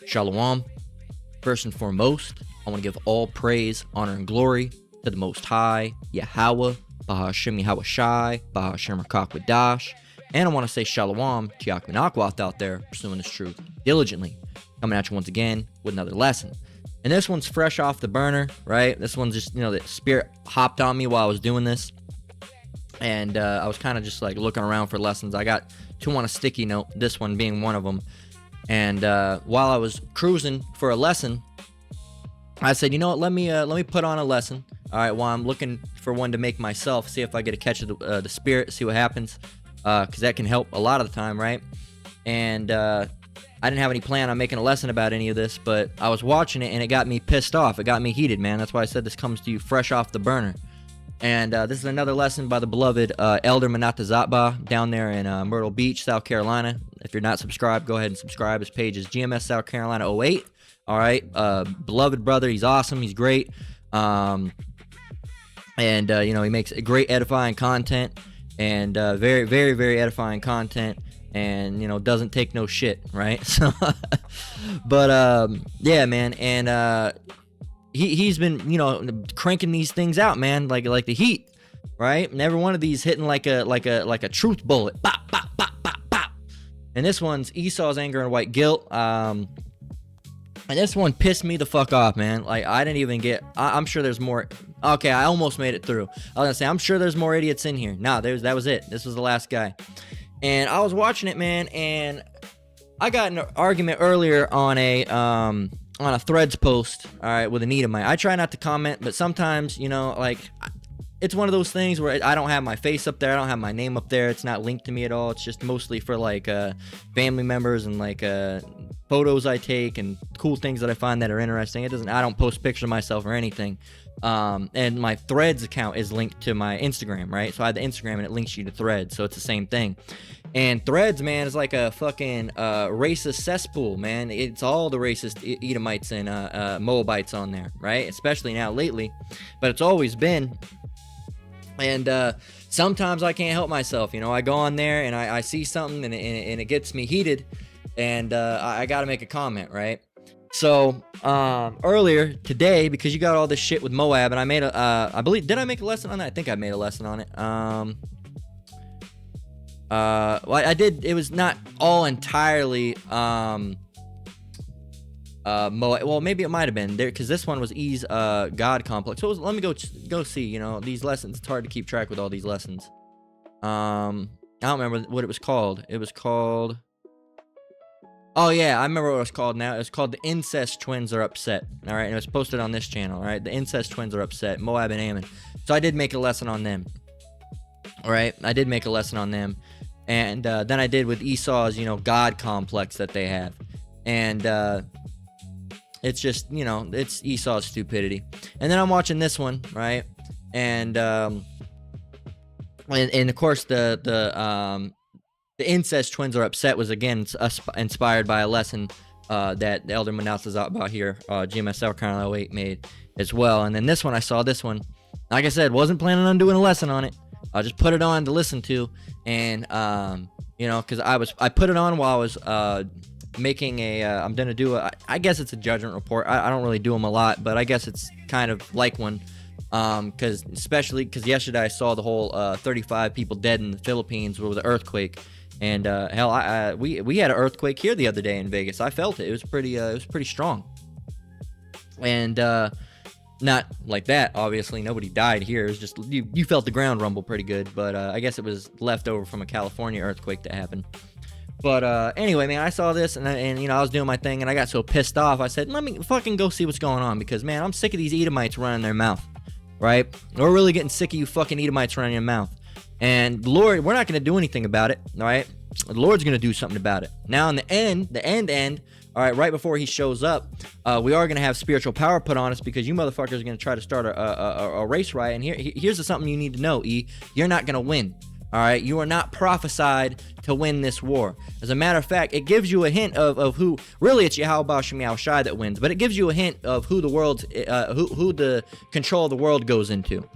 Shalom. First and foremost, I want to give all praise, honor, and glory to the Most High, Yahweh, Bahashem Yahweh Shai, Bahashem Rakak and I want to say Shalom to Yaakov Akwath out there pursuing this truth diligently. Coming at you once again with another lesson. And this one's fresh off the burner, right? This one's just, the spirit hopped on me while I was doing this. And I was kind of just like looking around for lessons. I got two on a sticky note, this one being one of them. And while I was cruising for a lesson, I said, you know what, let me put on a lesson. All right, while I'm looking for one to make myself, see if I get a catch of the spirit, see what happens. Because that can help a lot of the time, right? And I didn't have any plan on making a lesson about any of this, but I was watching it and it got me pissed off. It got me heated, man. That's why I said this comes to you fresh off the burner. And this is another lesson by the beloved Elder Manata Zatba down there in Myrtle Beach, South Carolina. If you're not subscribed, go ahead and subscribe. His page is GMS South Carolina 08. All right, beloved brother. He's awesome. He's great. And he makes great edifying content and very, very, very edifying content. And doesn't take no shit, right? So, but yeah, man. And he's been cranking these things out, man, like the heat, right? And every one of these hitting like a truth bullet, bop, bop, bop, bop, bop. And this one's Esau's anger and white guilt. And this one pissed me the fuck off, man. Like I didn't even get. I'm sure there's more. Okay, I almost made it through. I was gonna say I'm sure there's more idiots in here. Nah, that was it. This was the last guy. And I was watching it, man, and I got in an argument earlier on a Threads post, all right, with an Edomite. I try not to comment, but sometimes, it's one of those things where I don't have my face up there. I don't have my name up there. It's not linked to me at all. It's just mostly for, family members and, photos I take and cool things that I find that are interesting. I don't post pictures of myself or anything. And my Threads account is linked to my Instagram, right? So I have the Instagram and it links you to Threads, so it's the same thing. And Threads, man, is like a fucking racist cesspool, man. It's all the racist Edomites and Moabites on there, right? Especially now lately, but it's always been. And sometimes I can't help myself, I go on there and I see something and it gets me heated, and I got to make a comment, right? So earlier today, because you got all this shit with Moab, and I made did I make a lesson on that? I think I made a lesson on it. Well, I did. It was not all entirely Moab. Well, maybe it might have been there, because this one was E's God complex. So let me go see. These lessons. It's hard to keep track with all these lessons. I don't remember what it was called. It was called. Oh yeah, I remember what it was called now. It was called The Incest Twins Are Upset. All right, and it was posted on this channel. All right, The Incest Twins Are Upset, Moab and Ammon. So I did make a lesson on them. All right, I did make a lesson on them. And then I did with Esau's, God complex that they have. And it's just, it's Esau's stupidity. And then I'm watching this one, right? And of course, the Incest Twins Are Upset was, again, inspired by a lesson that the Elder Manasseh Zatba here, GMS South Carolina 08, made as well. And then this one, I saw this one. Like I said, wasn't planning on doing a lesson on it. I just put it on to listen to, and because I put it on while I was making I'm gonna do I guess it's a judgment report. I don't really do them a lot, but I guess it's kind of like one, especially because yesterday I saw the whole 35 people dead in the Philippines with the earthquake, and hell, we had an earthquake here the other day in Vegas. I felt it. It was pretty strong, and not like that, obviously. Nobody died here. It was just you felt the ground rumble pretty good, but I guess it was left over from a California earthquake that happened. But anyway, man, I saw this and I was doing my thing, and I got so pissed off. I said, let me fucking go see what's going on, because man, I'm sick of these Edomites running their mouth, right? We're really getting sick of you fucking Edomites running your mouth. And the Lord, we're not going to do anything about it, all right? The Lord's going to do something about it. Now, in the end, all right, right before he shows up, we are going to have spiritual power put on us, because you motherfuckers are going to try to start a race riot. And here's something you need to know, E. You're not going to win, all right? You are not prophesied to win this war. As a matter of fact, it gives you a hint of who, really it's Yahweh Bahashem Yahweh Shai that wins, but it gives you a hint of who the world's, who the control of the world goes into.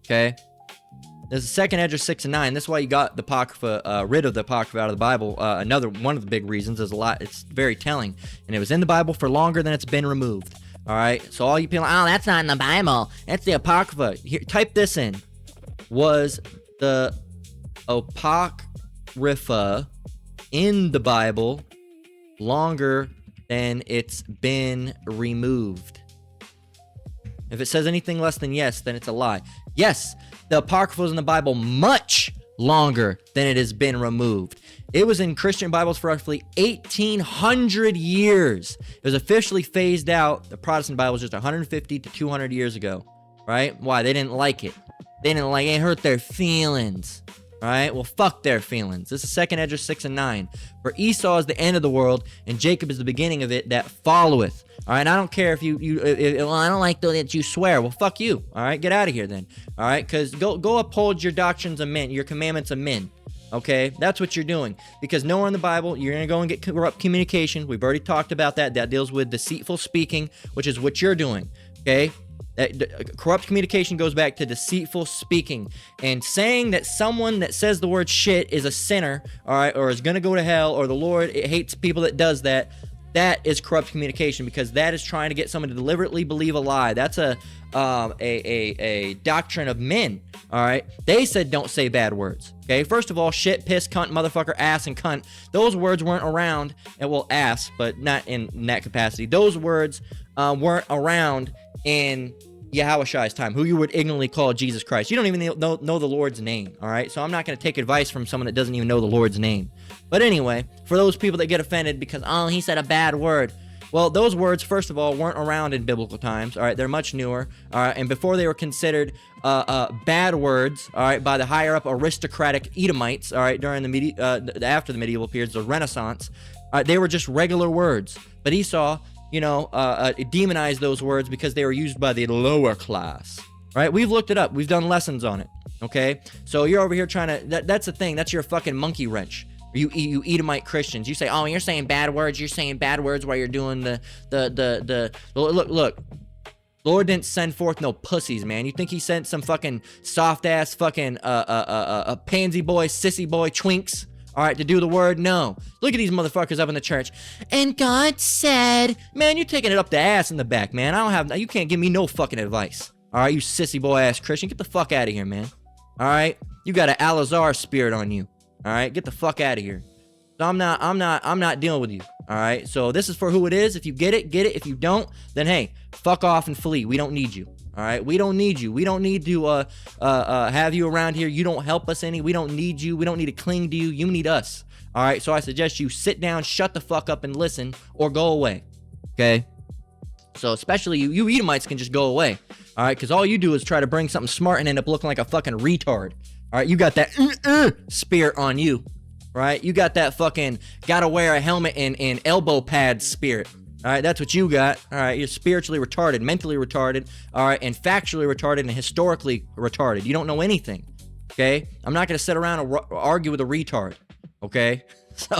Okay? There's a second Esdras 6 and 9. That's why you got the Apocrypha, rid of the Apocrypha out of the Bible. Another one of the big reasons is it's very telling. And it was in the Bible for longer than it's been removed. All right? So all you people, oh, that's not in the Bible. That's the Apocrypha. Here, type this in. Was the Apocrypha in the Bible longer than it's been removed? If it says anything less than yes, then it's a lie. Yes, the Apocrypha was in the Bible much longer than it has been removed. It was in Christian Bibles for roughly 1,800 years. It was officially phased out. The Protestant Bible was just 150 to 200 years ago, right? Why? They didn't like it. They didn't like it. It hurt their feelings. All right, well, fuck their feelings. This is 2 Esdras 6 and 9. For Esau is the end of the world, and Jacob is the beginning of it that followeth. All right, I don't care if well, I don't like that you swear. Well, fuck you. All right, get out of here then. All right, because go uphold your doctrines of men, your commandments of men. Okay, that's what you're doing. Because nowhere in the Bible, you're going to go and get corrupt communication. We've already talked about that. That deals with deceitful speaking, which is what you're doing. Okay? Corrupt communication goes back to deceitful speaking, and saying that someone that says the word shit is a sinner, all right, or is going to go to hell, or the Lord hates people that does that. That is corrupt communication, because that is trying to get someone to deliberately believe a lie. That's a doctrine of men. All right, they said don't say bad words. Okay, first of all, shit, piss, cunt, motherfucker, ass, and cunt. Those words weren't around. And well, ass, but not in that capacity. Those words weren't around in Yahushai's time, who you would ignorantly call Jesus Christ. You don't even know the Lord's name, all right? So I'm not going to take advice from someone that doesn't even know the Lord's name. But anyway, for those people that get offended because, oh, he said a bad word. Well, those words, first of all, weren't around in biblical times, all right? They're much newer, all right? And before they were considered bad words, all right, by the higher-up aristocratic Edomites, all right, during after the medieval periods, the Renaissance, they were just regular words. But Esau, demonized those words because they were used by the lower class, right? We've looked it up. We've done lessons on it, okay? So you're over here trying to, that's the thing. That's your fucking monkey wrench. You Edomite Christians. You say, oh, you're saying bad words. You're saying bad words while you're doing look. Lord didn't send forth no pussies, man. You think he sent some fucking soft-ass fucking pansy boy, sissy boy twinks, all right, to do the word? No. Look at these motherfuckers up in the church. And God said, man, you're taking it up the ass in the back, man. You can't give me no fucking advice. All right, you sissy boy ass Christian. Get the fuck out of here, man. All right? You got an Alazar spirit on you. All right? Get the fuck out of here. So I'm not dealing with you. All right? So this is for who it is. If you get it, get it. If you don't, then hey, fuck off and flee. We don't need you. All right, we don't need you. We don't need to have you around here. You don't help us any. We don't need you. We don't need to cling to you. You need us. All right, so I suggest you sit down, shut the fuck up, and listen, or go away. Okay? So especially you Edomites can just go away. All right, because all you do is try to bring something smart and end up looking like a fucking retard. All right, you got that spirit on you. Right? You got that fucking gotta wear a helmet and elbow pad spirit. All right, that's what you got. All right, you're spiritually retarded, mentally retarded, all right, and factually retarded and historically retarded. You don't know anything, okay? I'm not going to sit around and argue with a retard, okay? So,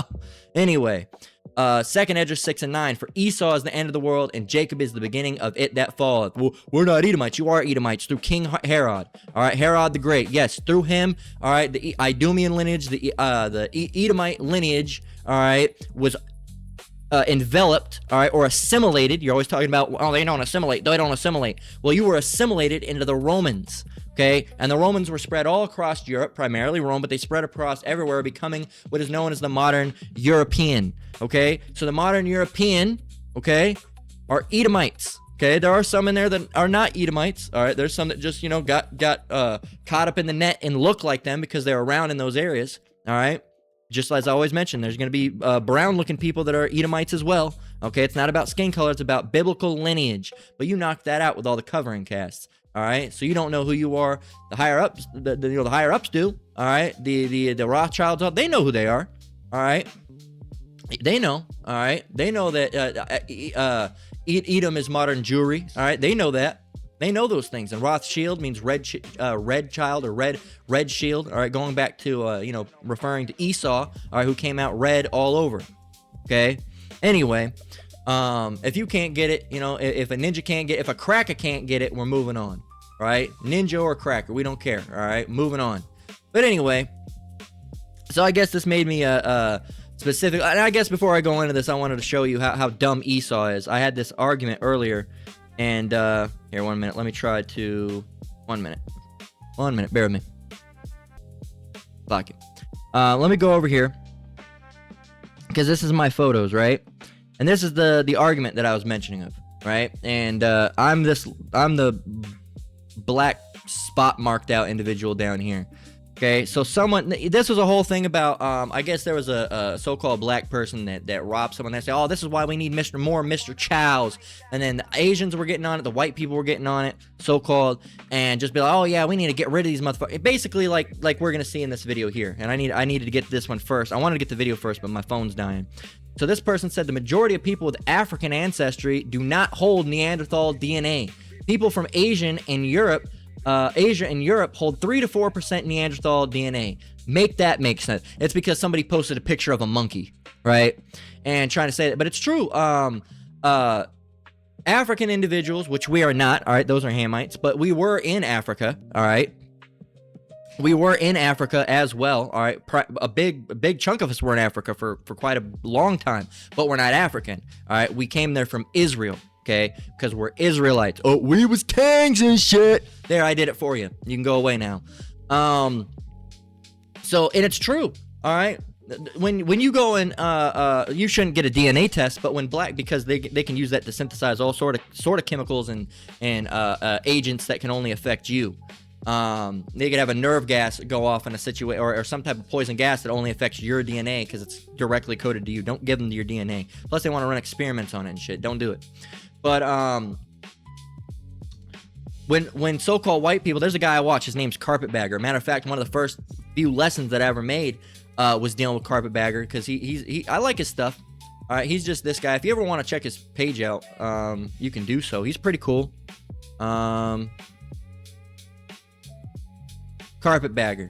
anyway, 2 Esdras 6 and 9. For Esau is the end of the world, and Jacob is the beginning of it that falleth. Well, we're not Edomites. You are Edomites through King Herod. All right, Herod the Great. Yes, through him, all right, the Idumean lineage, the Edomite lineage, all right, was enveloped, all right, or assimilated. You're always talking about, oh, they don't assimilate. They don't assimilate. Well, you were assimilated into the Romans, okay? And the Romans were spread all across Europe, primarily Rome, but they spread across everywhere, becoming what is known as the modern European, okay? So the modern European, okay, are Edomites, okay? There are some in there that are not Edomites, all right? There's some that just, got caught up in the net and look like them because they're around in those areas, all right? Just as I always mention, there's going to be brown-looking people that are Edomites as well. Okay, it's not about skin color; it's about biblical lineage. But you knocked that out with all the covering casts. All right, so you don't know who you are. The higher ups, the higher ups do. All right, the Rothschilds, they know who they are. All right, they know. All right, they know that Edom is modern Jewry. All right, they know that. They know those things. And Rothschild means red child or red shield. All right, going back to referring to Esau, all right, who came out red all over. Okay. Anyway, if you can't get it, if a ninja can't get, if a cracker can't get it, we're moving on. All All right, ninja or cracker, we don't care. All right, moving on. But anyway, so I guess this made me specific. And I guess before I go into this, I wanted to show you how dumb Esau is. I had this argument earlier, and here, 1 minute. Let me try to 1 minute. 1 minute. Bear with me. Fuck it. Let me go over here, because this is my photos, right? And this is the argument that I was mentioning of, right? And I'm the black spot marked out individual down here. Okay, so this was a whole thing about, I guess there was a so-called black person that robbed someone. They say, oh, this is why we need Mr. Chow's. And then the Asians were getting on it, the white people were getting on it, so-called, and just be like, oh yeah, we need to get rid of these motherfuckers. Basically, like we're gonna see in this video here. And I needed to get this one first. I wanted to get the video first, but my phone's dying. So this person said the majority of people with African ancestry do not hold Neanderthal DNA. People from Asia and Europe hold 3 to 4% Neanderthal DNA. Make that make sense. It's because somebody posted a picture of a monkey, right? And trying to say that, but it's true. African individuals, which we are not, all right, those are Hamites, but we were in Africa, all right? We were in Africa as well, all right? A big chunk of us were in Africa for quite a long time, but we're not African, all right? We came there from Israel, okay? Because we're Israelites. Oh, we was kings and shit. There, I did it for you. You can go away now. So, and it's true, all right? When you go and you shouldn't get a DNA test, but when because they can use that to synthesize all sort of chemicals and agents that can only affect you. They could have a nerve gas go off in a situation, or some type of poison gas that only affects your DNA because it's directly coded to you. Don't give them your DNA. Plus, they want to run experiments on it and shit. Don't do it. But when so-called white people, there's a guy I watch. His name's Carpetbagger. Matter of fact, one of the first few lessons that I ever made was dealing with Carpetbagger, because I like his stuff. All right, he's just this guy. If you ever want to check his page out, you can do so. He's pretty cool. Carpetbagger.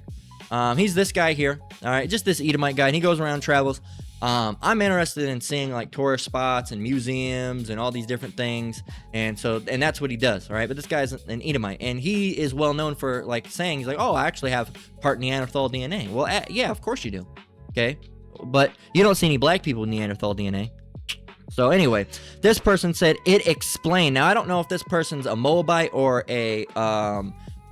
He's this guy here. All right, just this Edomite guy, and he goes around, travels. I'm interested in seeing like tourist spots and museums and all these different things, and that's what he does. All right, but this guy's an Edomite, and he is well known for like saying, he's like, oh, I actually have part Neanderthal DNA. Well, yeah, of course you do. Okay, but you don't see any black people with Neanderthal DNA. So anyway, this person said it explained. Now I don't know if this person's a Moabite or a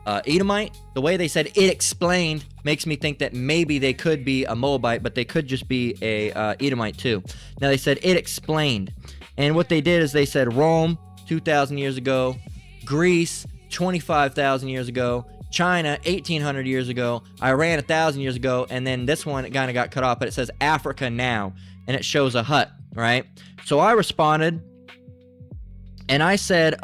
Edomite. The way they said it explained makes me think that maybe they could be a Moabite, but they could just be a Edomite too. Now they said it explained, and what they did is they said Rome 2,000 years ago, Greece 25,000 years ago, China 1,800 years ago, Iran 1,000 years ago, and then this one kind of got cut off, but it says Africa now, and it shows a hut, right? So I responded, and I said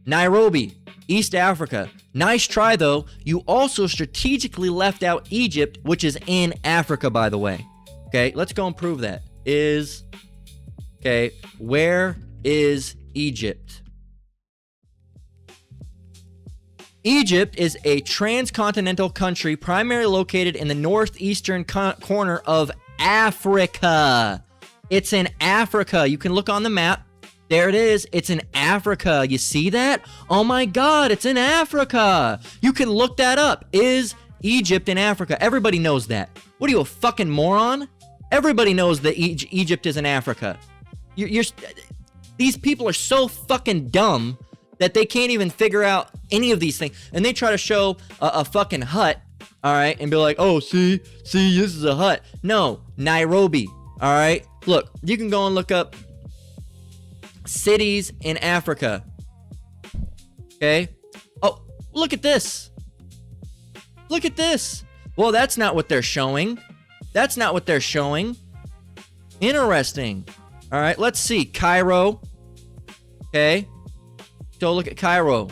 Nairobi, East Africa. Nice try, though. You also strategically left out Egypt, which is in Africa, by the way. Okay, let's go and prove that. Where is Egypt? Egypt is a transcontinental country primarily located in the northeastern corner of Africa. It's in Africa. You can look on the map. There it is. It's in Africa. You see that? Oh my God, it's in Africa. You can look that up. Is Egypt in Africa? Everybody knows that. What are you, a fucking moron? Everybody knows that Egypt is in Africa. These people are so fucking dumb that they can't even figure out any of these things. And they try to show a fucking hut, all right, and be like, oh, see, this is a hut. No, Nairobi, all right? Look, you can go and look up cities in Africa. Okay. Oh, look at this. Look at this. Well, that's not what they're showing. That's not what they're showing. Interesting. All right, let's see. Cairo. Okay. Go look at Cairo.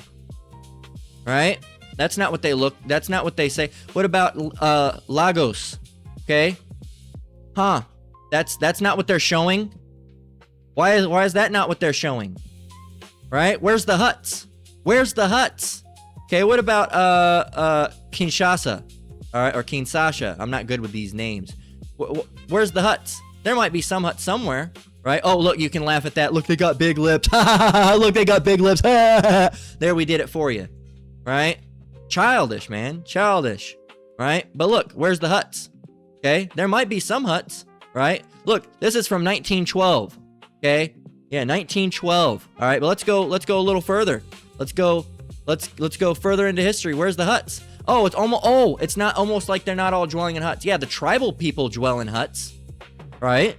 Right? That's not what that's not what they say. What about Lagos? Okay. Huh. That's not what they're showing. Why is that not what they're showing? Right? Where's the huts? Where's the huts? Okay, what about Kinshasa? All right, or Kinshasa. I'm not good with these names. Where's the huts? There might be some hut somewhere, right? Oh, look, you can laugh at that. Look, they got big lips. Look, they got big lips. There, we did it for you. right? Childish, man. Childish, right? But look, where's the huts? Okay, there might be some huts, right? Look, this is from 1912. Okay, yeah, 1912. All right, but let's go a little further. Let's go further into history. Where's the huts? Oh, it's not almost like they're not all dwelling in huts. Yeah, the tribal people dwell in huts, right?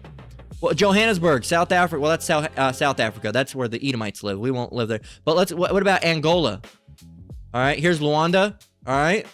Well, Johannesburg, South Africa. Well, that's South Africa. That's where the Edomites live. We won't live there. But what about Angola? All right, here's Luanda. All right.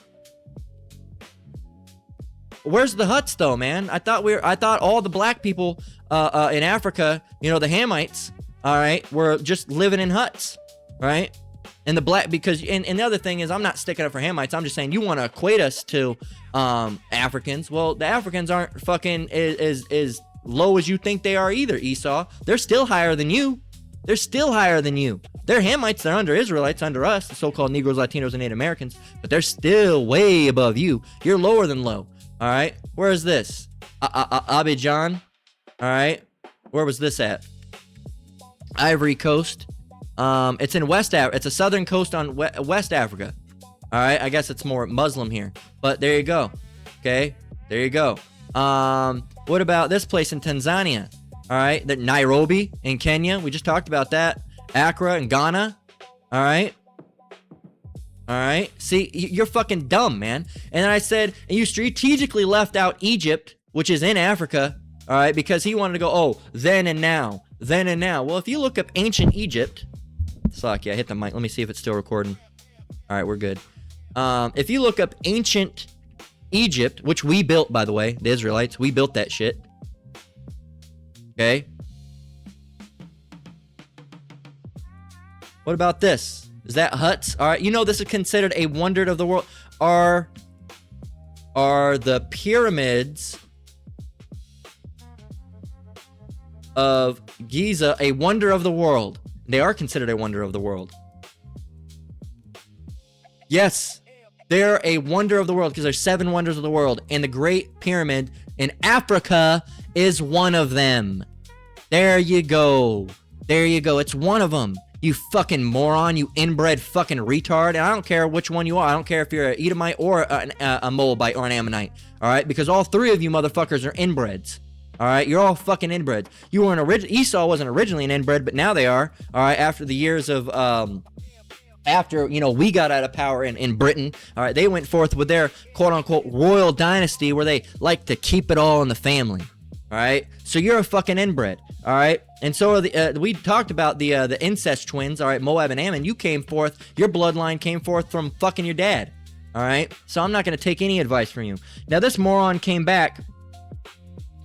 Where's the huts though, man? I thought all the black people in Africa, you know, the Hamites, all right, were just living in huts, right? And the other thing is, I'm not sticking up for Hamites. I'm just saying you want to equate us to Africans. Well, the Africans aren't fucking as low as you think they are either, Esau. They're still higher than you. They're still higher than you. They're Hamites. They're under Israelites, under us, the so-called Negroes, Latinos, and Native Americans. But they're still way above you. You're lower than low. All right. Where is this? Abidjan. All right. Where was this at? Ivory Coast. It's in West Africa. It's a southern coast on West Africa. All right. I guess it's more Muslim here. But there you go. Okay. There you go. What about this place in Tanzania? All right. The Nairobi in Kenya. We just talked about that. Accra in Ghana. All right. All right. See, you're fucking dumb, man. And then I said, and you strategically left out Egypt, which is in Africa. All right. Because he wanted to go, oh, then and now. Then and now. Well, if you look up ancient Egypt. Fuck yeah, hit the mic. Let me see if it's still recording. All right, we're good. If you look up ancient Egypt, which we built, by the way, the Israelites, we built that shit. Okay. What about this? Is that huts? All right, you know this is considered a wonder of the world. Are the pyramids of Giza a wonder of the world? They are considered a wonder of the world. Yes, they're a wonder of the world because there's 7 wonders of the world, and the Great Pyramid in Africa is one of them. There you go. There you go. It's one of them. You fucking moron, you inbred fucking retard. And I don't care which one you are. I don't care if you're an Edomite or a Moabite or an Ammonite. All right? Because all 3 of you motherfuckers are inbreds. All right? You're all fucking inbred. You weren't Esau wasn't originally an inbred, but now they are. All right? After the years of, after, you know, we got out of power in Britain, all right? They went forth with their quote-unquote royal dynasty where they like to keep it all in the family. All right? So you're a fucking inbred. All right? And so are we talked about the incest twins, all right, Moab and Ammon. You came forth, your bloodline came forth from fucking your dad, all right? So I'm not going to take any advice from you. Now, this moron came back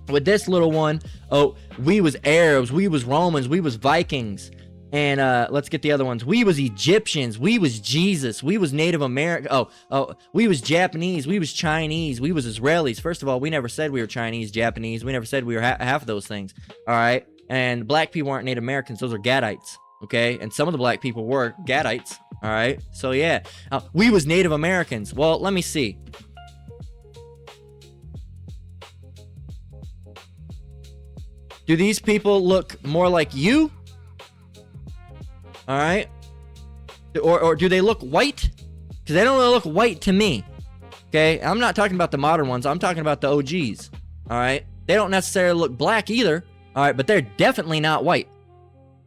with this little one. Oh, we was Arabs, we was Romans, we was Vikings. And let's get the other ones. We was Egyptians, we was Jesus, we was Native American. Oh, we was Japanese, we was Chinese, we was Israelis. First of all, we never said we were Chinese, Japanese. We never said we were half of those things, all right? And black people aren't Native Americans. Those are Gadites, okay? And some of the black people were Gadites, all right? So, yeah. We was Native Americans. Well, let me see. Do these people look more like you? All right? Or do they look white? Because they don't really look white to me, okay? I'm not talking about the modern ones. I'm talking about the OGs, all right? They don't necessarily look black either. All right, but they're definitely not white,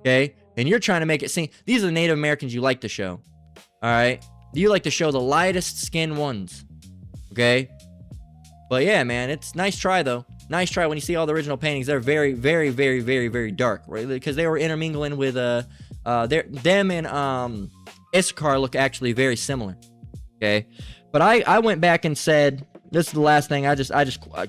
okay? And you're trying to make it seem... These are the Native Americans you like to show, all right? You like to show the lightest skin ones, okay? But yeah, man, it's nice try, though. Nice try. When you see all the original paintings, they're very, very, very, very, very dark, right? Because they were intermingling with... them and Issachar look actually very similar, okay? But I went back and said... This is the last thing. I just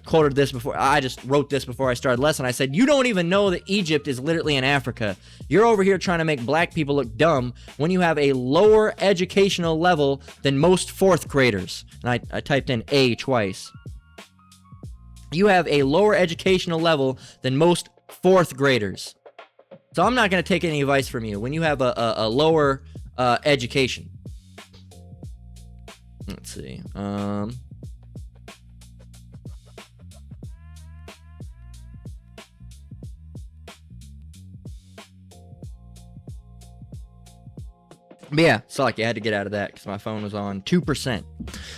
quoted this before. I just wrote this before I started the lesson. I said, you don't even know that Egypt is literally in Africa. You're over here trying to make black people look dumb when you have a lower educational level than most 4th graders. And I typed in A twice. You have a lower educational level than most 4th graders. So I'm not going to take any advice from you when you have a lower education. Let's see. But yeah, so like I had to get out of that because my phone was on 2%.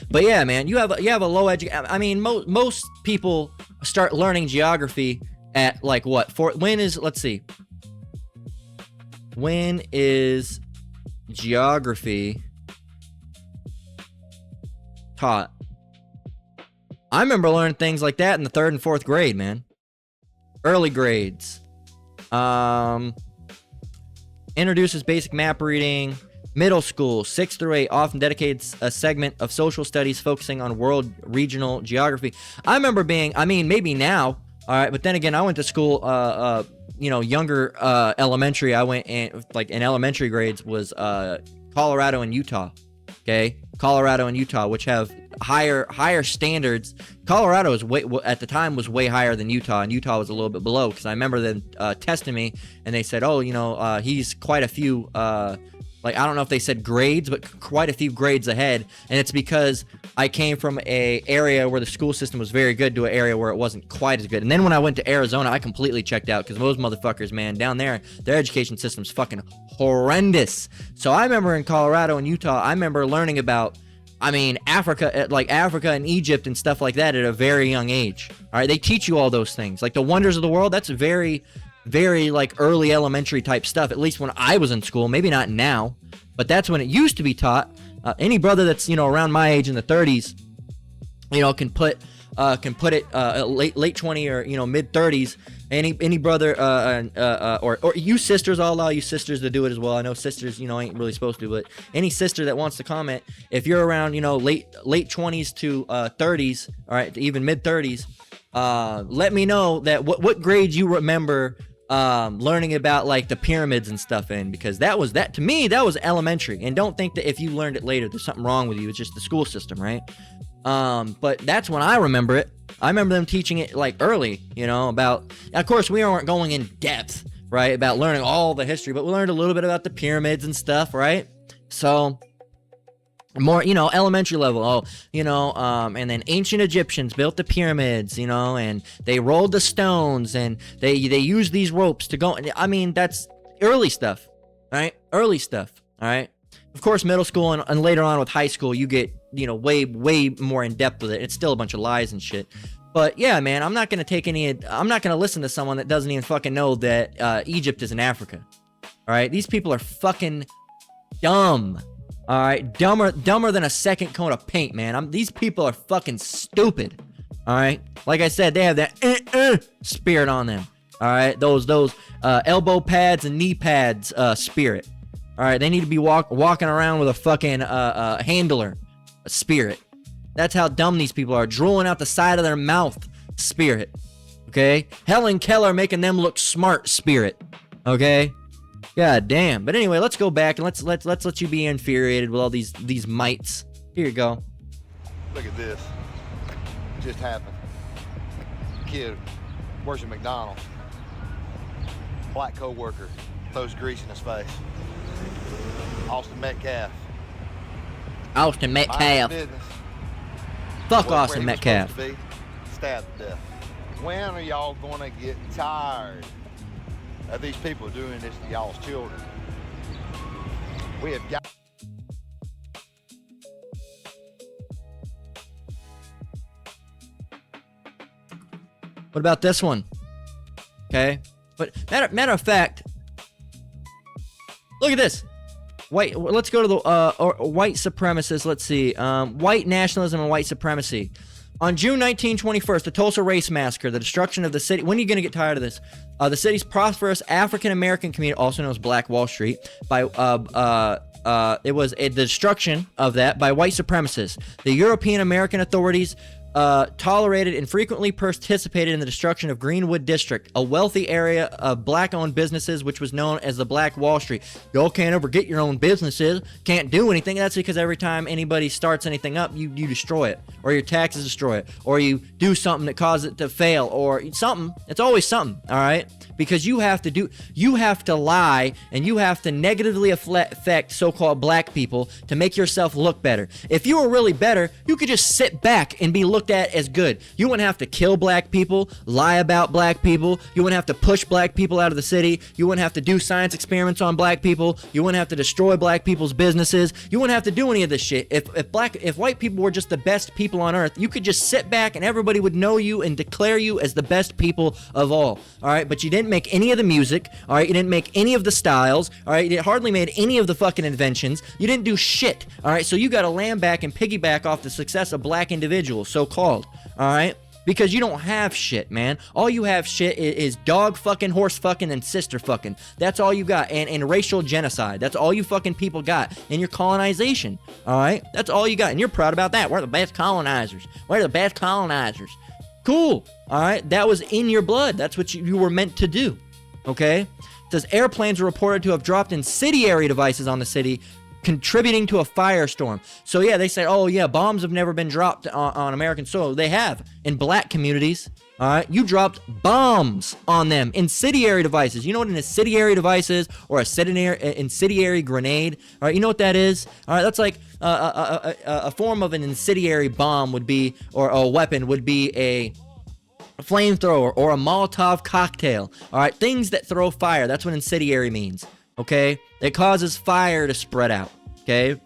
But yeah, man, you have a low I mean, most people start learning geography at like what? Let's see. When is geography taught? I remember learning things like that in the 3rd and 4th grade, man. Early grades. Introduces basic map reading. Middle school, 6 through 8, often dedicates a segment of social studies focusing on world regional geography. I remember maybe now, all right, but then again, I went to school, younger elementary. I went in elementary grades was Colorado and Utah. Okay, Colorado and Utah, which have higher standards. Colorado is at the time was way higher than Utah, and Utah was a little bit below. Because I remember them testing me, and they said, he's quite a few. I don't know if they said grades, but quite a few grades ahead. And it's because I came from a area where the school system was very good to an area where it wasn't quite as good. And then when I went to Arizona, I completely checked out because those motherfuckers, man, down there, their education system's fucking horrendous. So I remember in Colorado and Utah, I remember learning about, Africa and Egypt and stuff like that at a very young age. All right, they teach you all those things. Like the wonders of the world, that's very early elementary type stuff, at least when I was in school. Maybe not now, but that's when it used to be taught. Any brother that's around my age in the 30s, can put it late 20 or mid 30s. Any brother or you sisters, I'll allow you sisters to do it as well. I know sisters ain't really supposed to, but any sister that wants to comment, if you're around late 20s to 30s, all right, to even mid 30s, let me know that what grade you remember learning about like the pyramids and stuff in, because that to me that was elementary. And don't think that if you learned it later there's something wrong with you. It's just the school system, right? But that's when I remember it. I remember them teaching it like early, about, of course we weren't going in depth, right, about learning all the history, but we learned a little bit about the pyramids and stuff, right? So more, elementary level. And then ancient Egyptians built the pyramids, and they rolled the stones, and they used these ropes to go. That's early stuff, right? Early stuff, all right? Of course, middle school and later on with high school, you get, way more in depth with it. It's still a bunch of lies and shit. But yeah, man, I'm not going to listen to someone that doesn't even fucking know that Egypt is in Africa. All right? These people are fucking dumb. All right, dumber than a second coat of paint, man. These people are fucking stupid. All right, like I said, they have that spirit on them. All right, those elbow pads and knee pads spirit. All right, they need to be walking around with a fucking handler spirit. That's how dumb these people are. Drooling out the side of their mouth spirit. Okay, Helen Keller making them look smart spirit. Okay. God damn. But anyway, let's go back and let's let you be infuriated with all these mites. Here you go. Look at this. It just happened. Kid works at McDonald's. Black co-worker throws grease in his face. Austin Metcalf. Austin Metcalf. Fuck Austin Metcalf. Stabbed to death. When are y'all gonna get tired of these people doing this to y'all's children? We have got. What about this one? Okay, but matter of fact, look at this. Let's go to the white supremacists. Let's see. White nationalism and white supremacy. On June 1921, the Tulsa Race Massacre, the destruction of the city. When are you going to get tired of this? The city's prosperous African-American community, also known as Black Wall Street, it was the destruction of that by white supremacists. The European-American authorities tolerated and frequently participated in the destruction of Greenwood District, a wealthy area of black-owned businesses which was known as the Black Wall Street. Y'all can't ever get your own businesses, can't do anything. That's because every time anybody starts anything up, you destroy it, or your taxes destroy it, or you do something that causes it to fail, or something. It's always something, all right? Because you have to lie, and you have to negatively affect so-called black people to make yourself look better. If you were really better, you could just sit back and be looked looked at as good. You wouldn't have to kill black people, lie about black people. You wouldn't have to push black people out of the city. You wouldn't have to do science experiments on black people. You wouldn't have to destroy black people's businesses. You wouldn't have to do any of this shit. If white people were just the best people on earth, you could just sit back and everybody would know you and declare you as the best people of all right? But you didn't make any of the music, all right? You didn't make any of the styles, all right? You hardly made any of the fucking inventions. You didn't do shit, all right? So you got to land back and piggyback off the success of black individuals, so-called, all right? Because you don't have shit, man. All you have shit is dog fucking, horse fucking, and sister fucking. That's all you got. And racial genocide. That's all you fucking people got in your colonization, all right? That's all you got. And you're proud about that. We're the best colonizers. We're the best colonizers. Cool, all right? That was in your blood. That's what you were meant to do, okay? It says airplanes were reported to have dropped incendiary devices on the city, contributing to a firestorm. So yeah, they said, oh yeah, bombs have never been dropped on American soil. They have in black communities. All right, you dropped bombs on them, incendiary devices. You know what an incendiary device is, or a incendiary grenade? All right, you know what that is? All right, that's like a form of an incendiary bomb would be, or a weapon would be a flamethrower or a Molotov cocktail. All right, things that throw fire. That's what incendiary means. Okay, it causes fire to spread out. Okay.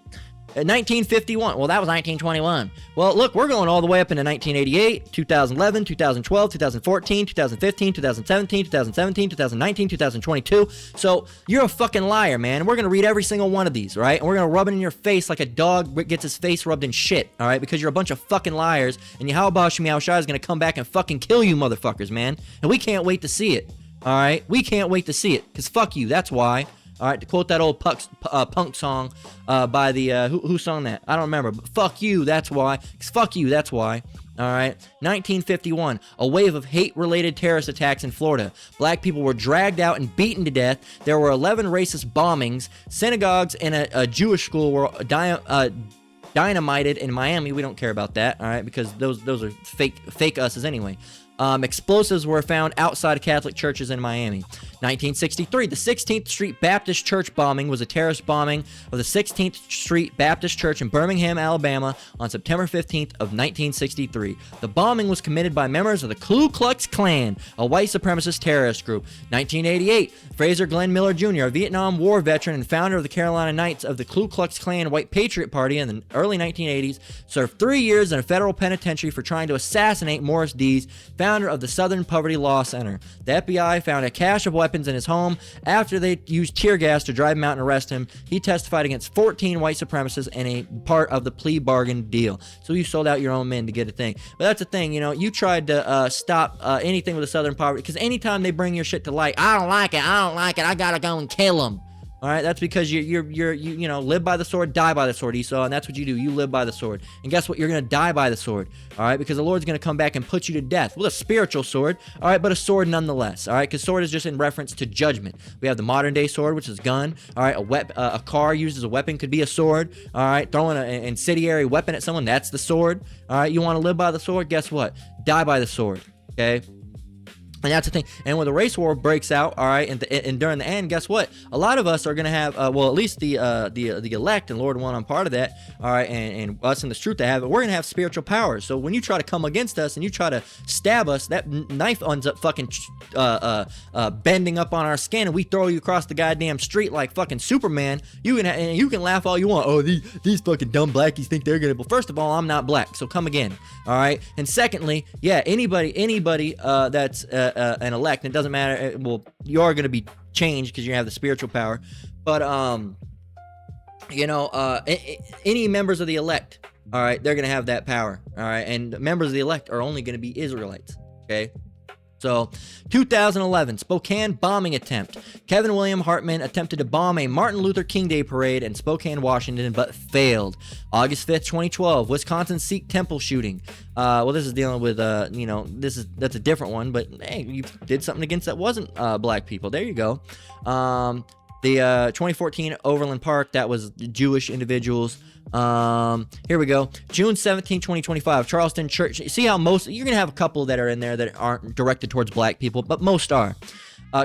1951. Well, that was 1921. Well, look, we're going all the way up into 1988, 2011, 2012, 2014, 2015, 2017, 2019, 2022. So you're a fucking liar, man. And we're going to read every single one of these, right? And we're going to rub it in your face like a dog gets his face rubbed in shit, all right? Because you're a bunch of fucking liars. And Yahweh Hashem Yahushua is going to come back and fucking kill you motherfuckers, man. And we can't wait to see it, all right? We can't wait to see it. Because fuck you. That's why. All right, to quote that old punk song by the, who sung that? I don't remember, but fuck you, that's why. Fuck you, that's why. All right, 1951, a wave of hate-related terrorist attacks in Florida. Black people were dragged out and beaten to death. There were 11 racist bombings. Synagogues and a Jewish school were dynamited in Miami. We don't care about that, all right, because those are fake us's anyway. Explosives were found outside of Catholic churches in Miami. 1963, the 16th Street Baptist Church bombing was a terrorist bombing of the 16th Street Baptist Church in Birmingham, Alabama on September 15th of 1963. The bombing was committed by members of the Ku Klux Klan, a white supremacist terrorist group. 1988, Fraser Glenn Miller Jr., a Vietnam War veteran and founder of the Carolina Knights of the Ku Klux Klan White Patriot Party in the early 1980s, served 3 years in a federal penitentiary for trying to assassinate Morris Dees, founder of the Southern Poverty Law Center. The FBI found a cache of weapons in his home after they used tear gas to drive him out and arrest him. He testified against 14 white supremacists and a part of the plea bargain deal. So you sold out your own men to get a thing. But that's the thing, you know, you tried to stop anything with the Southern Poverty, because anytime they bring your shit to light, I don't like it, I gotta go and kill them. All right, that's because you live by the sword, die by the sword, Esau, and that's what you do. You live by the sword, and guess what? You're gonna die by the sword. All right, because the Lord's gonna come back and put you to death with a spiritual sword. All right, but a sword nonetheless. All right, because sword is just in reference to judgment. We have the modern day sword, which is gun. All right, a car used as a weapon could be a sword. All right, throwing an incendiary weapon at someone, that's the sword. All right, you want to live by the sword? Guess what? Die by the sword. Okay. And that's the thing. And when the race war breaks out, all right, and during the end, guess what? A lot of us are going to have, well, at least the elect, and Lord one, I'm part of that, all right, and us in the truth to have it, we're going to have spiritual powers. So when you try to come against us and you try to stab us, that knife ends up fucking bending up on our skin, and we throw you across the goddamn street like fucking Superman. You can laugh all you want. Oh, these fucking dumb blackies think they're going to. Well, first of all, I'm not black, so come again, all right? And secondly, yeah, anybody that's an elect, it doesn't matter, well, you are going to be changed because you have the spiritual power, but any members of the elect, all right, they're going to have that power, all right, and members of the elect are only going to be Israelites. Okay. So, 2011, Spokane bombing attempt. Kevin William Hartman attempted to bomb a Martin Luther King Day parade in Spokane, Washington, but failed. August 5th, 2012, Wisconsin Sikh temple shooting. Well, this is dealing with, that's a different one, but hey, you did something against that wasn't black people. There you go. The 2014 Overland Park, that was Jewish individuals. Here we go. June 17, 2025, Charleston Church. See how you're going to have a couple that are in there that aren't directed towards black people, but most are.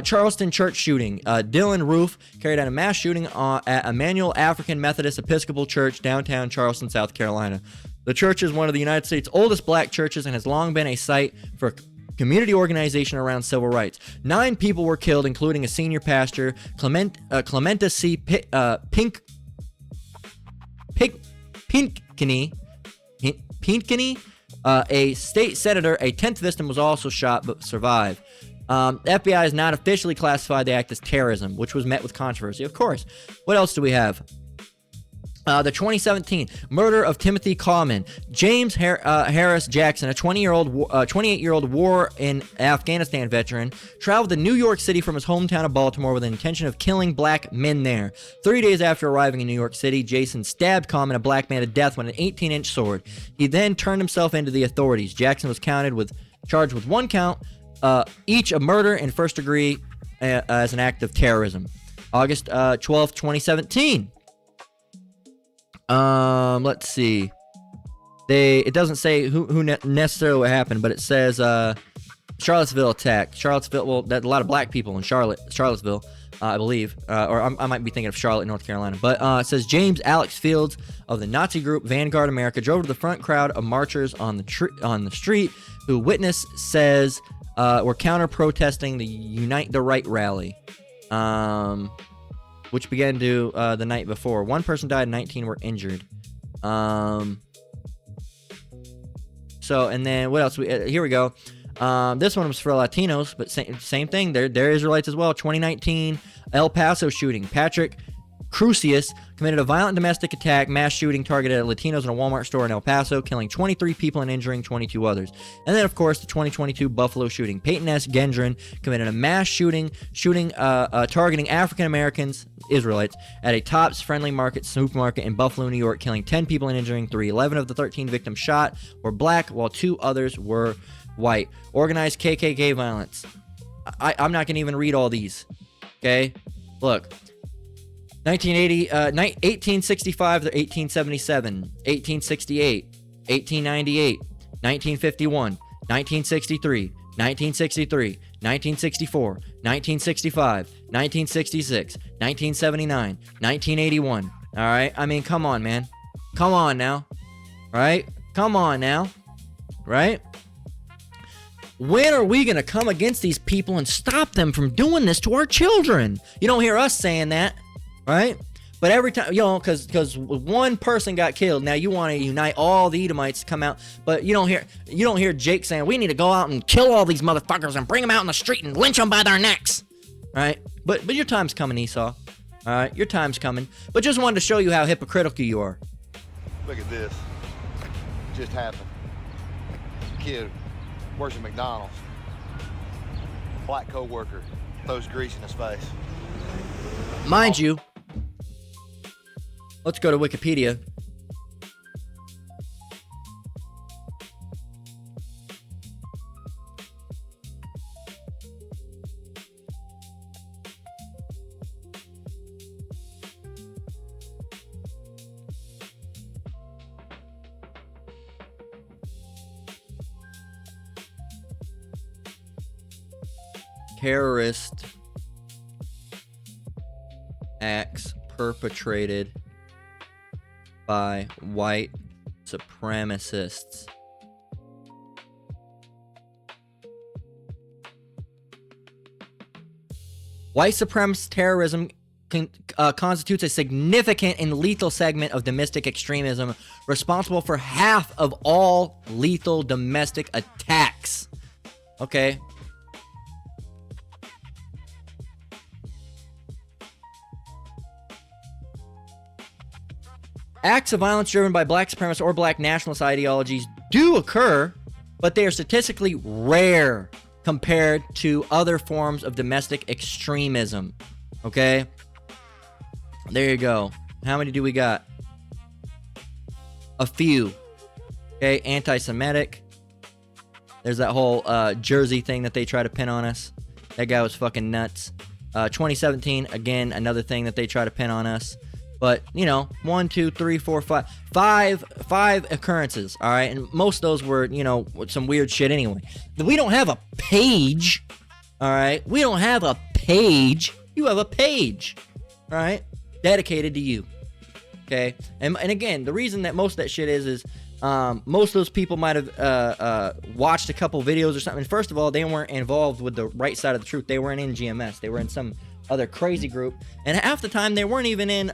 Charleston church shooting. Dylan Roof carried out a mass shooting at Emmanuel African Methodist Episcopal Church, downtown Charleston, South Carolina. The church is one of the United States' oldest black churches and has long been a site for community organization around civil rights. 9 people were killed, including a senior pastor, Clementa C. Pinkney, a state senator. A 10th victim was also shot but survived. FBI has not officially classified the act as terrorism, which was met with controversy. Of course. What else do we have? The 2017 murder of Timothy Coleman. James Harris Jackson, a 28-year-old war in Afghanistan veteran, traveled to New York City from his hometown of Baltimore with the intention of killing black men there. 3 days after arriving in New York City, Jason stabbed Coleman, a black man, to death with an 18-inch sword. He then turned himself into the authorities. Jackson was charged with 1 count, each of murder and first degree as an act of terrorism. August 12th, 2017. Let's see. It doesn't say who necessarily what happened, but it says Charlottesville attack. Charlottesville. Well, a lot of black people in Charlottesville, I believe, or I might be thinking of Charlotte, North Carolina. But it says James Alex Fields of the Nazi group Vanguard America drove to the front crowd of marchers on the street, who witness says were counter protesting the Unite the Right rally. Which began the night before. 1 person died, 19 were injured. So, and then what else? Here we go. This one was for Latinos, but same thing. They're Israelites as well. 2019 El Paso shooting. Patrick Crucius committed a violent domestic attack, mass shooting targeted at Latinos in a Walmart store in El Paso, killing 23 people and injuring 22 others. And then, of course, the 2022 Buffalo shooting. Peyton S. Gendron committed a mass shooting targeting African Americans, Israelites, at a Tops Friendly Market supermarket in Buffalo, New York, killing 10 people and injuring 3. 11 of the 13 victims shot were black, while 2 others were white. Organized KKK violence. I'm not going to even read all these. Okay? Look. 1865 to 1877, 1868, 1898, 1951, 1963, 1963, 1964, 1965, 1966, 1979, 1981. All right? I mean, come on, man. Come on now. Right? Come on now. Right? When are we going to come against these people and stop them from doing this to our children? You don't hear us saying that. Right? But every time, because 1 person got killed, now you want to unite all the Edomites to come out, but you don't hear Jake saying, we need to go out and kill all these motherfuckers and bring them out in the street and lynch them by their necks. Right? But your time's coming, Esau. All right? Your time's coming. But just wanted to show you how hypocritical you are. Look at this. It just happened. Kid works at McDonald's. Black co-worker throws grease in his face. Mind you, let's go to Wikipedia. Terrorist acts perpetrated by white supremacists. White supremacist terrorism constitutes a significant and lethal segment of domestic extremism, responsible for half of all lethal domestic attacks. Okay. Acts of violence driven by black supremacist or black nationalist ideologies do occur, but they are statistically rare compared to other forms of domestic extremism. Okay? There you go. How many do we got? A few. Okay, anti-Semitic. There's that whole Jersey thing that they try to pin on us. That guy was fucking nuts. 2017, again, another thing that they try to pin on us. But, 1, 2, 3, 4, 5. Five occurrences, all right? And most of those were, some weird shit anyway. We don't have a page, all right? We don't have a page. You have a page, all right? Dedicated to you, okay? And again, the reason that most of that shit is Most of those people might have watched a couple videos or something. First of all, they weren't involved with the right side of the truth. They weren't in GMS. They were in some other crazy group. And half the time, they weren't even in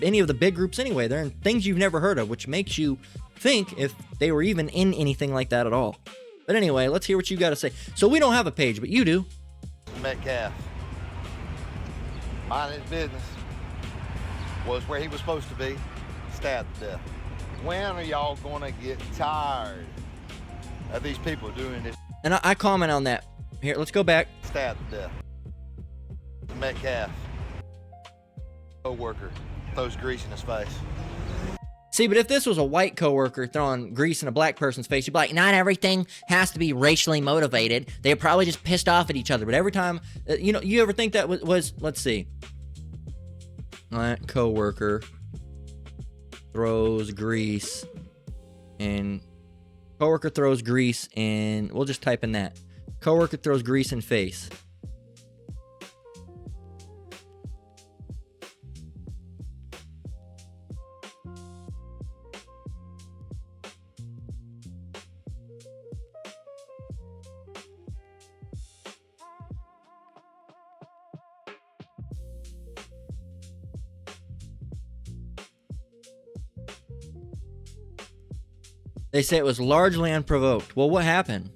any of the big groups anyway. They're in things you've never heard of, which makes you think if they were even in anything like that at all. But anyway, let's hear what you got to say. So we don't have a page, but you do. Metcalf, minding his business, was where he was supposed to be, stabbed to death. When are y'all gonna get tired of these people doing this? And I comment on that. Here, let's go back. Stabbed to death. Metcalf, co-worker, throws grease in his face. See, but if this was a white coworker throwing grease in a black person's face, you'd be like, not everything has to be racially motivated. They're probably just pissed off at each other. But every time, you ever think that was let's see. Black coworker throws grease and coworker throws grease and we'll just type in that. Coworker throws grease in face. They say it was largely unprovoked. Well, what happened?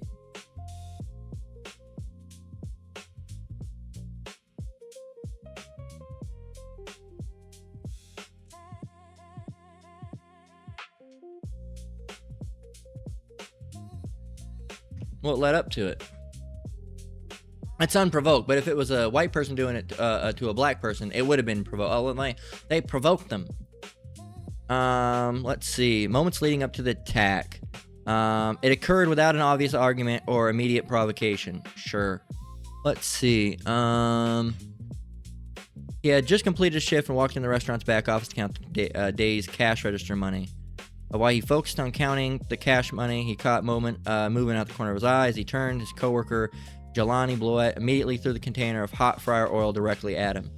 What led up to it? It's unprovoked, but if it was a white person doing it to a black person, it would have been provoked. Oh, they provoked them. Let's see. Moments leading up to the attack. It occurred without an obvious argument or immediate provocation. Sure. Let's see. He had just completed a shift and walked in the restaurant's back office to count the day's cash register money. While he focused on counting the cash money, he caught movement out the corner of his eye. As he turned, his coworker, Jelani Bloet, immediately threw the container of hot fryer oil directly at him.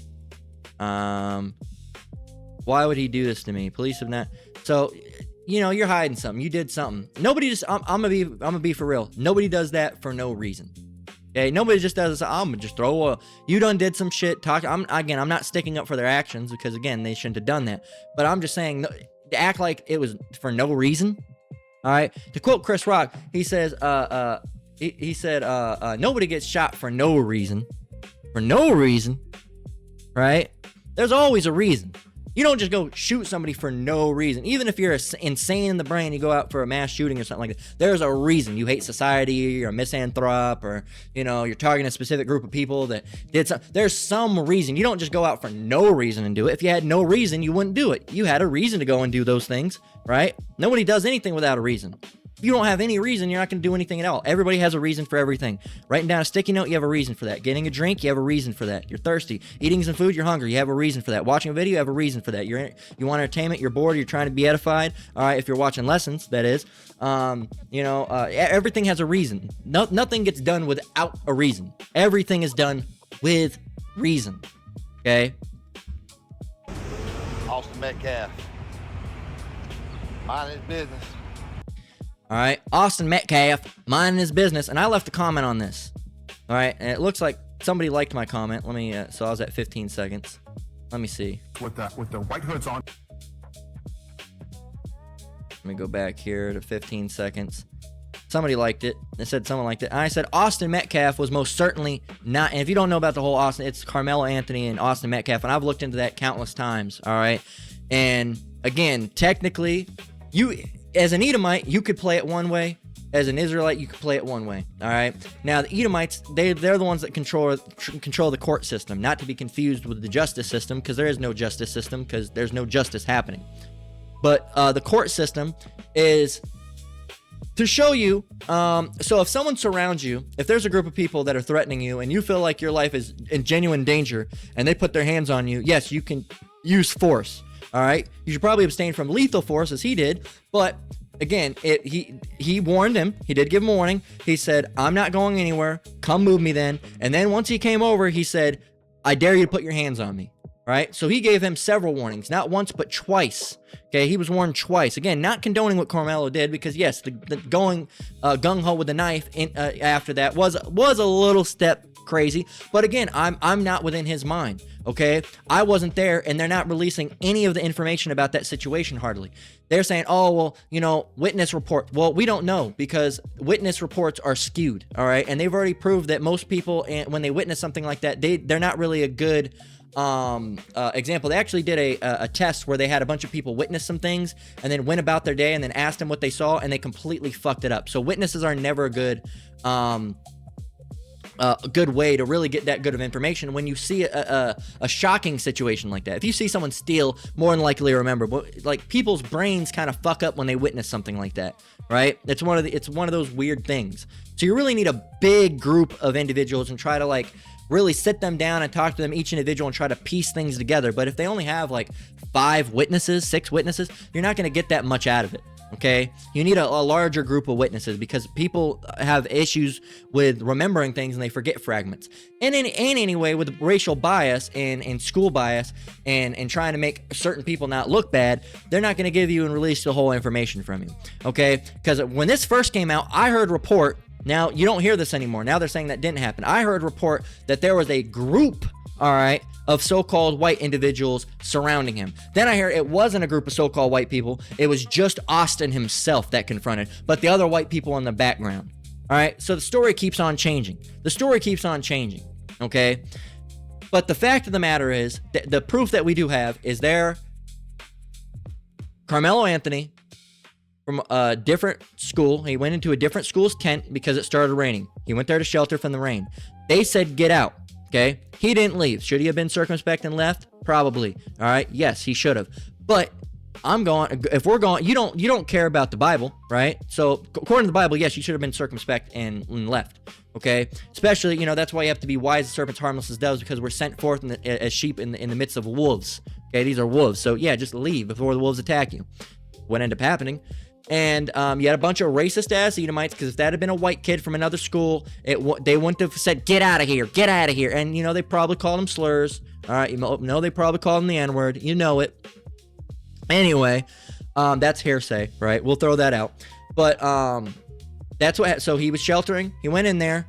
Why would he do this to me? Police have not. So, you're hiding something. You did something. Nobody just. I'm gonna be for real. Nobody does that for no reason. Okay. Nobody just does this. I'm gonna just throw oil. You done did some shit. I'm not sticking up for their actions because again, they shouldn't have done that. But I'm just saying to act like it was for no reason. All right. To quote Chris Rock, he says, he said, nobody gets shot for no reason. For no reason. Right? There's always a reason. You don't just go shoot somebody for no reason. Even if you're insane in the brain, you go out for a mass shooting or something like that. There's a reason. You hate society, you're a misanthrope, or, you're targeting a specific group of people that did something. There's some reason. You don't just go out for no reason and do it. If you had no reason, you wouldn't do it. You had a reason to go and do those things, right? Nobody does anything without a reason. If you don't have any reason, you're not going to do anything at all. Everybody has a reason for everything. Writing down a sticky note, you have a reason for that. Getting a drink, you have a reason for that. You're thirsty. Eating some food, you're hungry. You have a reason for that. Watching a video, you have a reason for that. You want entertainment, you're bored, you're trying to be edified. All right, if you're watching lessons, that is. Everything has a reason. Nothing gets done without a reason. Everything is done with reason. Okay? Austin Metcalf, minding his business. All right, Austin Metcalf, minding his business, and I left a comment on this. All right, and it looks like somebody liked my comment. Let me. So I was at 15 seconds. Let me see. With the white hoods on. Let me go back here to 15 seconds. Somebody liked it. They said someone liked it. And I said Austin Metcalf was most certainly not. And if you don't know about the whole Austin, it's Carmelo Anthony and Austin Metcalf, and I've looked into that countless times. All right, and again, technically, as an Edomite, you could play it one way. As an Israelite, you could play it one way. All right. Now, the Edomites, they're the ones that control the court system, not to be confused with the justice system, because there is no justice system, because there's no justice happening. But the court system is to show you. So if someone surrounds you, if there's a group of people that are threatening you, and you feel like your life is in genuine danger, and they put their hands on you, yes, you can use force. All right, you should probably abstain from lethal force as he did, but again, he warned him. He did give him a warning. He said, "I'm not going anywhere. Come move me then." And then once he came over, he said, "I dare you to put your hands on me." right? So he gave him several warnings, not once, but twice. Okay, he was warned twice. Again, not condoning what Carmelo did, because yes, the going gung-ho with the knife after that was a little step crazy. But again, I'm not within his mind. Okay, I wasn't there, and they're not releasing any of the information about that situation hardly. They're saying, oh, well, you know, witness report. Well, we don't know, because witness reports are skewed, all right? And they've already proved that most people, when they witness something like that, they're not really a good example. They actually did a test where they had a bunch of people witness some things and then went about their day and then asked them what they saw, and they completely fucked it up. So witnesses are never a good way to really get that good of information when you see a shocking situation like that. If you see someone steal, more than likely remember. But like, people's brains kind of fuck up when they witness something like that, right? It's one of those weird things. So you really need a big group of individuals and try to like really sit them down and talk to them each individual and try to piece things together. But if they only have like 5 witnesses, 6 witnesses, you're not going to get that much out of it. Okay, you need a larger group of witnesses, because people have issues with remembering things and they forget fragments. And anyway, with racial bias and school bias and trying to make certain people not look bad, they're not going to give you and release the whole information from you. Okay, because when this first came out, I heard report. Now you don't hear this anymore. Now they're saying that didn't happen. I heard report that there was a group, all right, of so-called white individuals surrounding him. Then I hear it wasn't a group of so-called white people. It was just Austin himself that confronted, but the other white people in the background. All right, so the story keeps on changing. Okay? But the fact of the matter is, the proof that we do have is there. Carmelo Anthony, from a different school, he went into a different school's tent because it started raining. He went there to shelter from the rain. They said, get out. Okay, he didn't leave. Should he have been circumspect and left? Probably. All right, yes, he should have. But if we're going, you don't care about the Bible, right? So according to the Bible, yes, you should have been circumspect and left. Okay, especially, you know, that's why you have to be wise as serpents, harmless as doves, because we're sent forth as sheep in the midst of wolves. Okay, these are wolves. So yeah, just leave before the wolves attack you. What ended up happening? And you had a bunch of racist ass Edomites, because if that had been a white kid from another school, they wouldn't have said, get out of here, get out of here. And, you know, they probably called them slurs. All right, you know, they probably called them the N-word. You know it. Anyway, that's hearsay, right? We'll throw that out. But that's what, so he was sheltering. He went in there.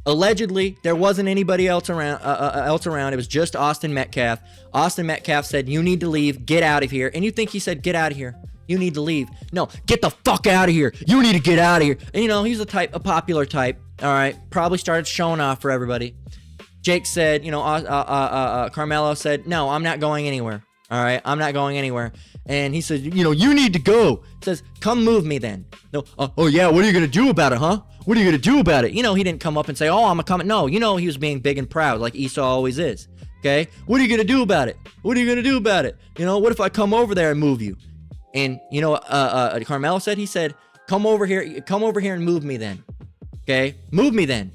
Allegedly, there wasn't anybody else around. It was just Austin Metcalf. Austin Metcalf said, you need to leave, get out of here. And you think he said, get out of here? You need to leave. No, get the fuck out of here. You need to get out of here. And, you know, he's a popular type. All right. Probably started showing off for everybody. Jake said, you know, Carmelo said, no, I'm not going anywhere. All right. I'm not going anywhere. And he said, you know, you need to go. Says, come move me then. No. Oh, yeah. What are you going to do about it, huh? What are you going to do about it? You know, he didn't come up and say, oh, I'm a coming. No, you know, he was being big and proud like Esau always is. Okay. What are you going to do about it? What are you going to do about it? You know, what if I come over there and move you? And, you know, Carmelo said, he said, come over here and move me then. Okay? Move me then.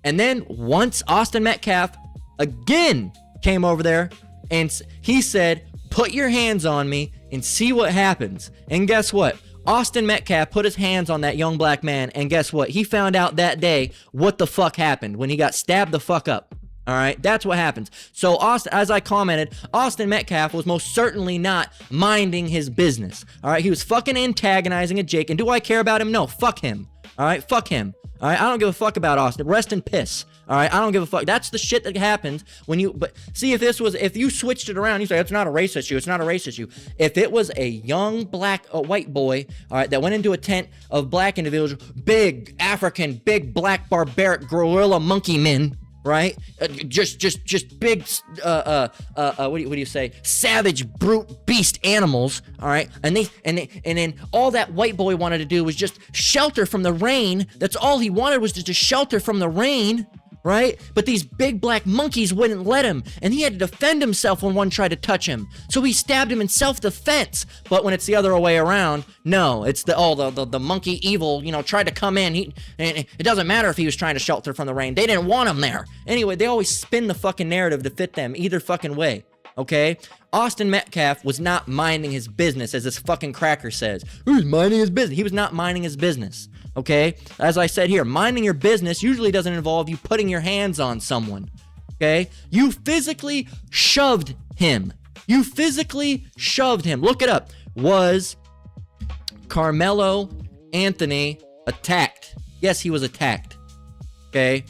And then once Austin Metcalf again came over there and he said, put your hands on me and see what happens. And guess what? Austin Metcalf put his hands on that young black man, and guess what? He found out that day what the fuck happened when he got stabbed the fuck up. All right, that's what happens. So Austin, as I commented, Austin Metcalf was most certainly not minding his business. All right, he was fucking antagonizing a Jake. And do I care about him? No, fuck him. All right, fuck him. All right, I don't give a fuck about Austin. Rest in piss. All right, I don't give a fuck. That's the shit that happens when you. But see, if you switched it around, you say it's not a race issue. It's not a race issue. If it was a young white boy, all right, that went into a tent of black individuals, big African, big black barbaric gorilla monkey men. Right? Just big, what do you say? Savage, brute, beast animals. All right. And then all that white boy wanted to do was just shelter from the rain. That's all he wanted, was to just shelter from the rain. Right? But these big black monkeys wouldn't let him, and he had to defend himself when one tried to touch him. So he stabbed him in self-defense. But when it's the other way around, no, it's the monkey evil, you know, tried to come in. And it doesn't matter if he was trying to shelter from the rain. They didn't want him there. Anyway, they always spin the fucking narrative to fit them either fucking way. Okay? Austin Metcalf was not minding his business, as this fucking cracker says. He was minding his business. He was not minding his business. Okay? As I said here, minding your business usually doesn't involve you putting your hands on someone. Okay? You physically shoved him. You physically shoved him. Look it up. Was Carmelo Anthony attacked? Yes, he was attacked. Okay?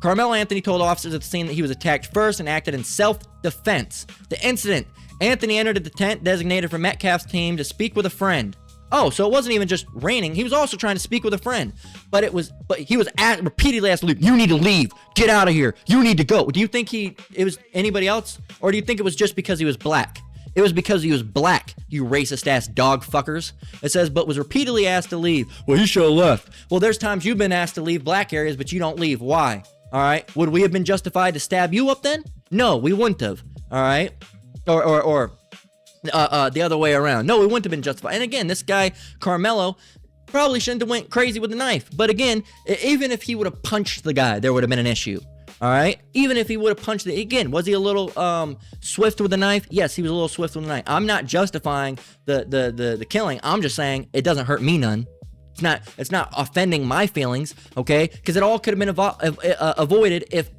Carmelo Anthony told officers at the scene that he was attacked first and acted in self-defense. The incident: Anthony entered the tent designated for Metcalf's team to speak with a friend. Oh, so it wasn't even just raining. He was also trying to speak with a friend. But he was repeatedly asked to leave. You need to leave. Get out of here. You need to go. Do you think it was anybody else? Or do you think it was just because he was black? It was because he was black, you racist ass dog fuckers. It says, but was repeatedly asked to leave. Well, he should have left. Well, there's times you've been asked to leave black areas, but you don't leave. Why? All right. Would we have been justified to stab you up then? No, we wouldn't have. All right. Or the other way around. No, we wouldn't have been justified. And again, this guy, Carmelo, probably shouldn't have went crazy with the knife. But again, even if he would have punched the guy, there would have been an issue. All right. Even if he would have punched again, was he a little swift with the knife? Yes, he was a little swift with the knife. I'm not justifying the killing. I'm just saying it doesn't hurt me none. It's not offending my feelings, okay? Because it all could have been avoided if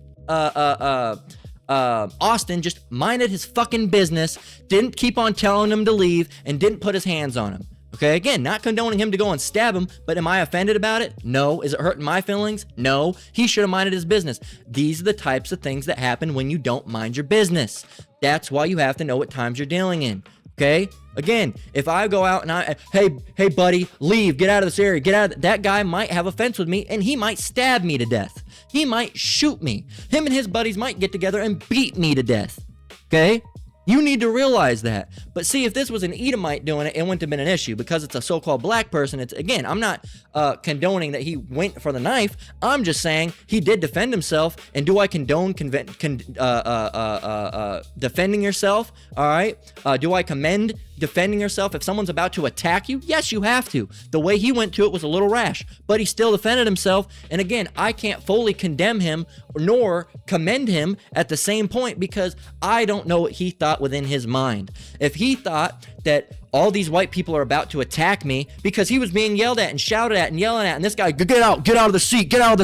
Austin just minded his fucking business, didn't keep on telling him to leave, and didn't put his hands on him. Okay, again, not condoning him to go and stab him, but am I offended about it? No. Is it hurting my feelings? No. He should have minded his business. These are the types of things that happen when you don't mind your business. That's why you have to know what times you're dealing in. Okay? Again, if I go out and hey buddy, leave, get out of this area, get out of that guy might have offense with me and he might stab me to death. He might shoot me. Him and his buddies might get together and beat me to death. Okay? You need to realize that. But see, if this was an Edomite doing it, it wouldn't have been an issue because it's a so-called black person. It's again, I'm not condoning that he went for the knife. I'm just saying he did defend himself. And do I condone defending yourself? All right. Do I commend defending yourself if someone's about to attack you? Yes, you have to. The way he went to it was a little rash, but he still defended himself. And again, I can't fully condemn him nor commend him at the same point because I don't know what he thought within his mind. If he thought that all these white people are about to attack me because he was being yelled at and shouted at and yelling at, and this guy, get out of the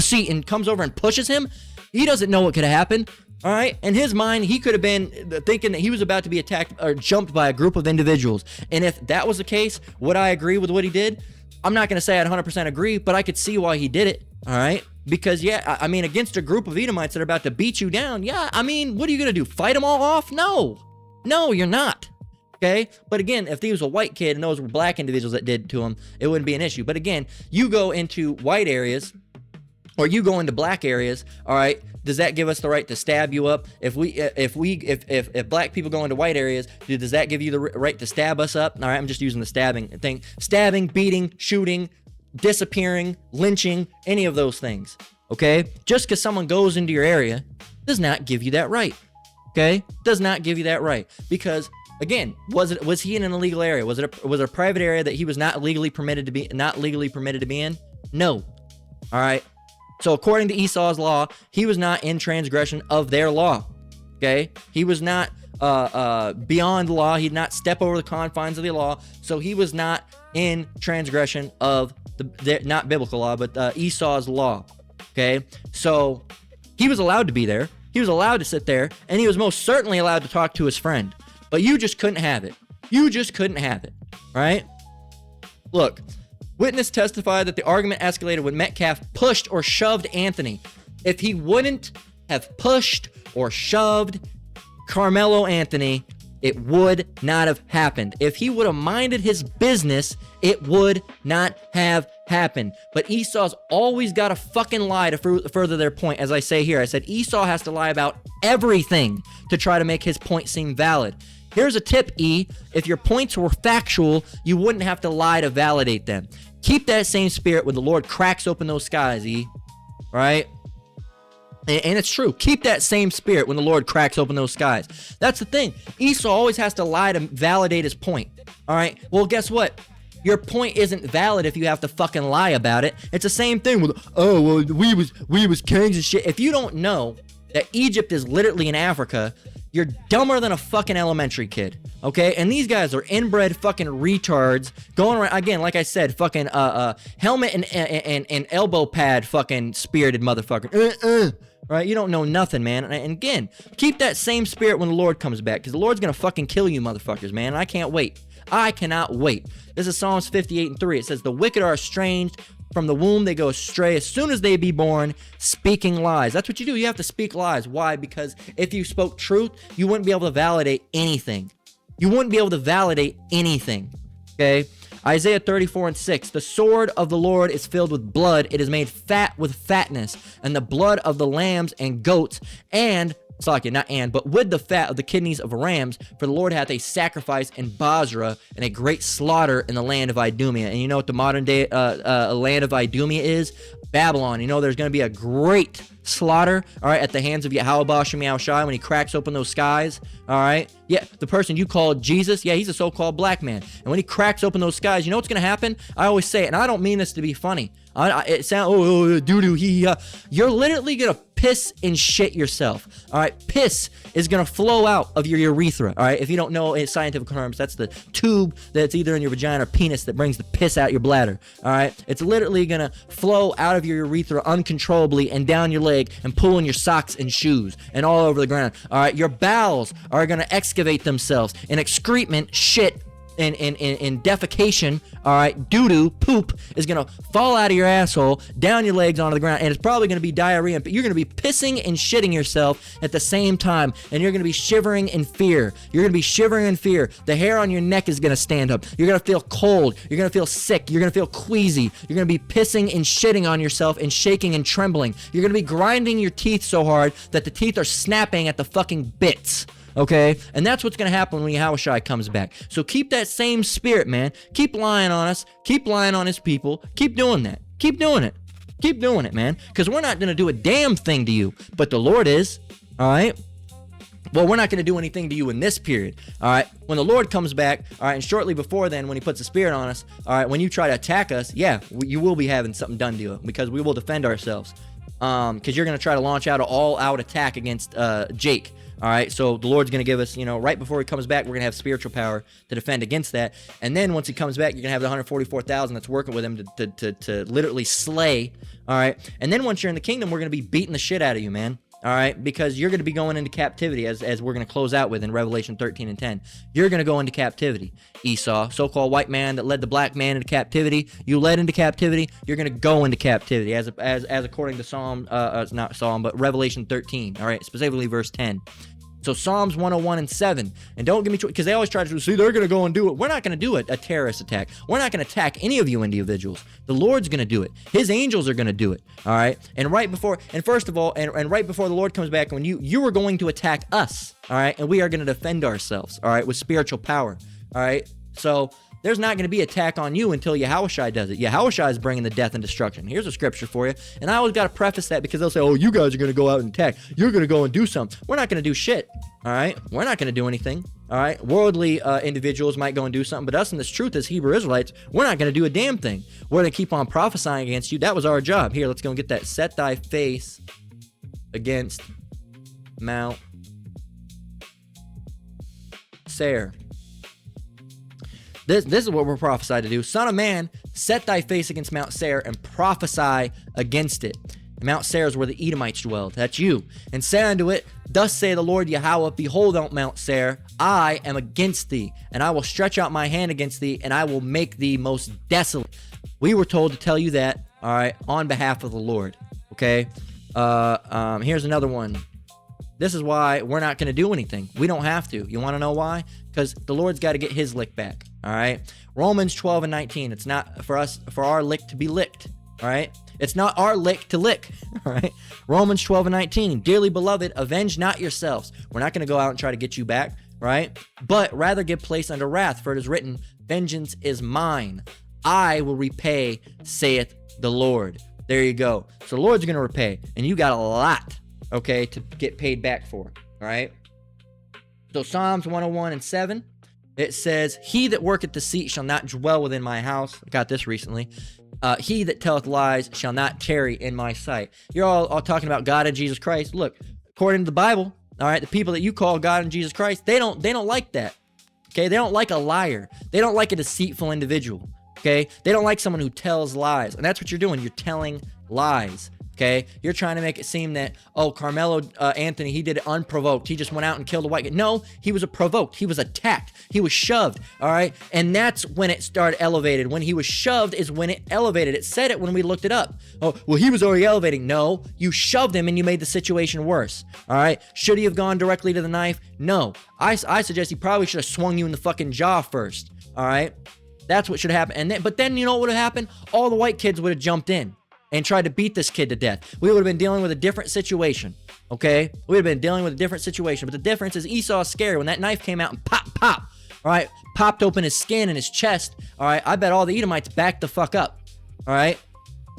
seat, and comes over and pushes him, he doesn't know what could have happened. All right. In his mind, he could have been thinking that he was about to be attacked or jumped by a group of individuals. And if that was the case, would I agree with what he did? I'm not going to say I'd 100% agree, but I could see why he did it. All right. Because, yeah, I mean, against a group of Edomites that are about to beat you down. Yeah. I mean, what are you going to do? Fight them all off? No, you're not. Okay. But again, if he was a white kid and those were black individuals that did to him, it wouldn't be an issue. But again, you go into white areas or you go into black areas. All right. Does that give us the right to stab you up? If black people go into white areas, does that give you the right to stab us up? All right, I'm just using the stabbing thing. Stabbing, beating, shooting, disappearing, lynching, any of those things. Okay? Just because someone goes into your area does not give you that right. Okay? Does not give you that right. Because again, was he in an illegal area? Was it a private area that he was not legally permitted to be in? No. All right. So according to Esau's law, he was not in transgression of their law. Okay? He was not beyond the law. He did not step over the confines of the law. So he was not in transgression of not biblical law, but Esau's law. Okay? So he was allowed to be there. He was allowed to sit there. And he was most certainly allowed to talk to his friend. But you just couldn't have it. You just couldn't have it. Right? Look. Witness testified that the argument escalated when Metcalf pushed or shoved Anthony. If he wouldn't have pushed or shoved Carmelo Anthony, it would not have happened. If he would have minded his business, it would not have happened. But Esau's always got to fucking lie to further their point. As I say here, I said Esau has to lie about everything to try to make his point seem valid. Here's a tip, E. If your points were factual, you wouldn't have to lie to validate them. Keep that same spirit when the Lord cracks open those skies, E. Right? And it's true. Keep that same spirit when the Lord cracks open those skies. That's the thing. Esau always has to lie to validate his point. All right? Well, guess what? Your point isn't valid if you have to fucking lie about it. It's the same thing with, oh, well, we was kings and shit. If you don't know that Egypt is literally in Africa, you're dumber than a fucking elementary kid, okay? And these guys are inbred fucking retards going around, again, like I said, fucking helmet and elbow pad fucking spirited motherfucker. right? You don't know nothing, man. And again, keep that same spirit when the Lord comes back, because the Lord's going to fucking kill you motherfuckers, man. And I can't wait. I cannot wait. This is Psalms 58:3. It says, the wicked are estranged from the womb. They go astray as soon as they be born, speaking lies. That's what you do. You have to speak lies. Why? Because if you spoke truth, you wouldn't be able to validate anything. You wouldn't be able to validate anything. Okay? Isaiah 34:6. The sword of the Lord is filled with blood. It is made fat with fatness, and the blood of the lambs and goats, and but with the fat of the kidneys of rams, for the Lord hath a sacrifice in Basra and a great slaughter in the land of Idumea. And you know what the modern day land of Idumea is? Babylon. You know there's going to be a great slaughter, all right, at the hands of Yahweh Bashem Yahushai when he cracks open those skies, all right? Yeah, the person you called Jesus, yeah, he's a so-called black man. And when he cracks open those skies, you know what's going to happen? I always say it, and I don't mean this to be funny. It sounds, doo-doo, you're literally going to piss and shit yourself, all right? Piss is going to flow out of your urethra, all right? If you don't know in scientific terms, that's the tube that's either in your vagina or penis that brings the piss out your bladder, all right? It's literally going to flow out of your urethra uncontrollably and down your leg and pull in your socks and shoes and all over the ground, all right? Your bowels are going to excavate themselves in excrement, shit, in defecation, all right, doo-doo, poop is going to fall out of your asshole, down your legs onto the ground, and it's probably going to be diarrhea, but you're going to be pissing and shitting yourself at the same time, and you're going to be shivering in fear. You're going to be shivering in fear. The hair on your neck is going to stand up. You're going to feel cold. You're going to feel sick. You're going to feel queasy. You're going to be pissing and shitting on yourself and shaking and trembling. You're going to be grinding your teeth so hard that the teeth are snapping at the fucking bits. Okay? And that's what's going to happen when Yahushua comes back. So keep that same spirit, man. Keep lying on us. Keep lying on his people. Keep doing that. Keep doing it. Keep doing it, man. Because we're not going to do a damn thing to you. But the Lord is. All right? Well, we're not going to do anything to you in this period. All right? When the Lord comes back, all right, and shortly before then, when he puts a spirit on us, all right, when you try to attack us, yeah, you will be having something done to you because we will defend ourselves. Because you're going to try to launch out an all-out attack against Jake. All right, so the Lord's going to give us, right before he comes back, we're going to have spiritual power to defend against that. And then once he comes back, you're going to have the 144,000 that's working with him to literally slay. All right, and then once you're in the kingdom, we're going to be beating the shit out of you, man. All right, because you're going to be going into captivity, as we're going to close out with in Revelation 13 and 10. You're going to go into captivity. Esau, so-called white man that led the black man into captivity. You led into captivity. You're going to go into captivity, as according to not Psalm, but Revelation 13. All right, specifically verse 10. So Psalms 101 and 7. And don't give me, because they always try to see they're going to go and do it. We're not going to do it, a terrorist attack. We're not going to attack any of you individuals. The Lord's going to do it. His angels are going to do it. All right. And right before the Lord comes back, when you are going to attack us. All right. And we are going to defend ourselves. All right. With spiritual power. All right. So there's not going to be attack on you until Yahushua does it. Yahushua is bringing the death and destruction. Here's a scripture for you. And I always got to preface that because they'll say, oh, you guys are going to go out and attack. You're going to go and do something. We're not going to do shit. All right? We're not going to do anything. All right? Worldly individuals might go and do something, but us in this truth as Hebrew Israelites, we're not going to do a damn thing. We're going to keep on prophesying against you. That was our job. Here, let's go and get that. Set thy face against Mount Seir. This is what we're prophesied to do. Son of man, set thy face against Mount Seir and prophesy against it. And Mount Seir is where the Edomites dwelled. That's you. And say unto it, thus say the Lord Yahweh, behold, on Mount Seir, I am against thee, and I will stretch out my hand against thee, and I will make thee most desolate. We were told to tell you that, all right, on behalf of the Lord. Okay? Here's another one. This is why we're not going to do anything. We don't have to. You want to know why? Because the Lord's got to get his lick back. All right? Romans 12 and 19. It's not for our lick to be licked. All right? It's not our lick to lick. All right? Romans 12 and 19. Dearly beloved, avenge not yourselves. We're not going to go out and try to get you back. Right? But rather give place unto wrath. For it is written, vengeance is mine. I will repay, saith the Lord. There you go. So the Lord's going to repay. And you got a lot. Okay, to get paid back for, all right? So Psalms 101 and 7, it says, he that worketh deceit shall not dwell within my house. I got this recently. He that telleth lies shall not tarry in my sight. You're all talking about God and Jesus Christ. Look, according to the Bible, all right, the people that you call God and Jesus Christ, they don't like that. Okay, they don't like a liar. They don't like a deceitful individual. Okay, they don't like someone who tells lies. And that's what you're doing. You're telling lies. Okay, you're trying to make it seem that, oh, Carmelo Anthony, he did it unprovoked. He just went out and killed a white guy. No, he was provoked. He was attacked. He was shoved. All right, and that's when it started elevated. When he was shoved is when it elevated. It said it when we looked it up. Oh, well, he was already elevating. No, you shoved him and you made the situation worse. All right, should he have gone directly to the knife? No, I suggest he probably should have swung you in the fucking jaw first. All right, that's what should happen. And but then you know what would have happened? All the white kids would have jumped in and tried to beat this kid to death. We would have been dealing with a different situation, okay? We would have been dealing with a different situation. But the difference is Esau's scared. When that knife came out and pop, all right, popped open his skin and his chest, all right, I bet all the Edomites backed the fuck up, all right?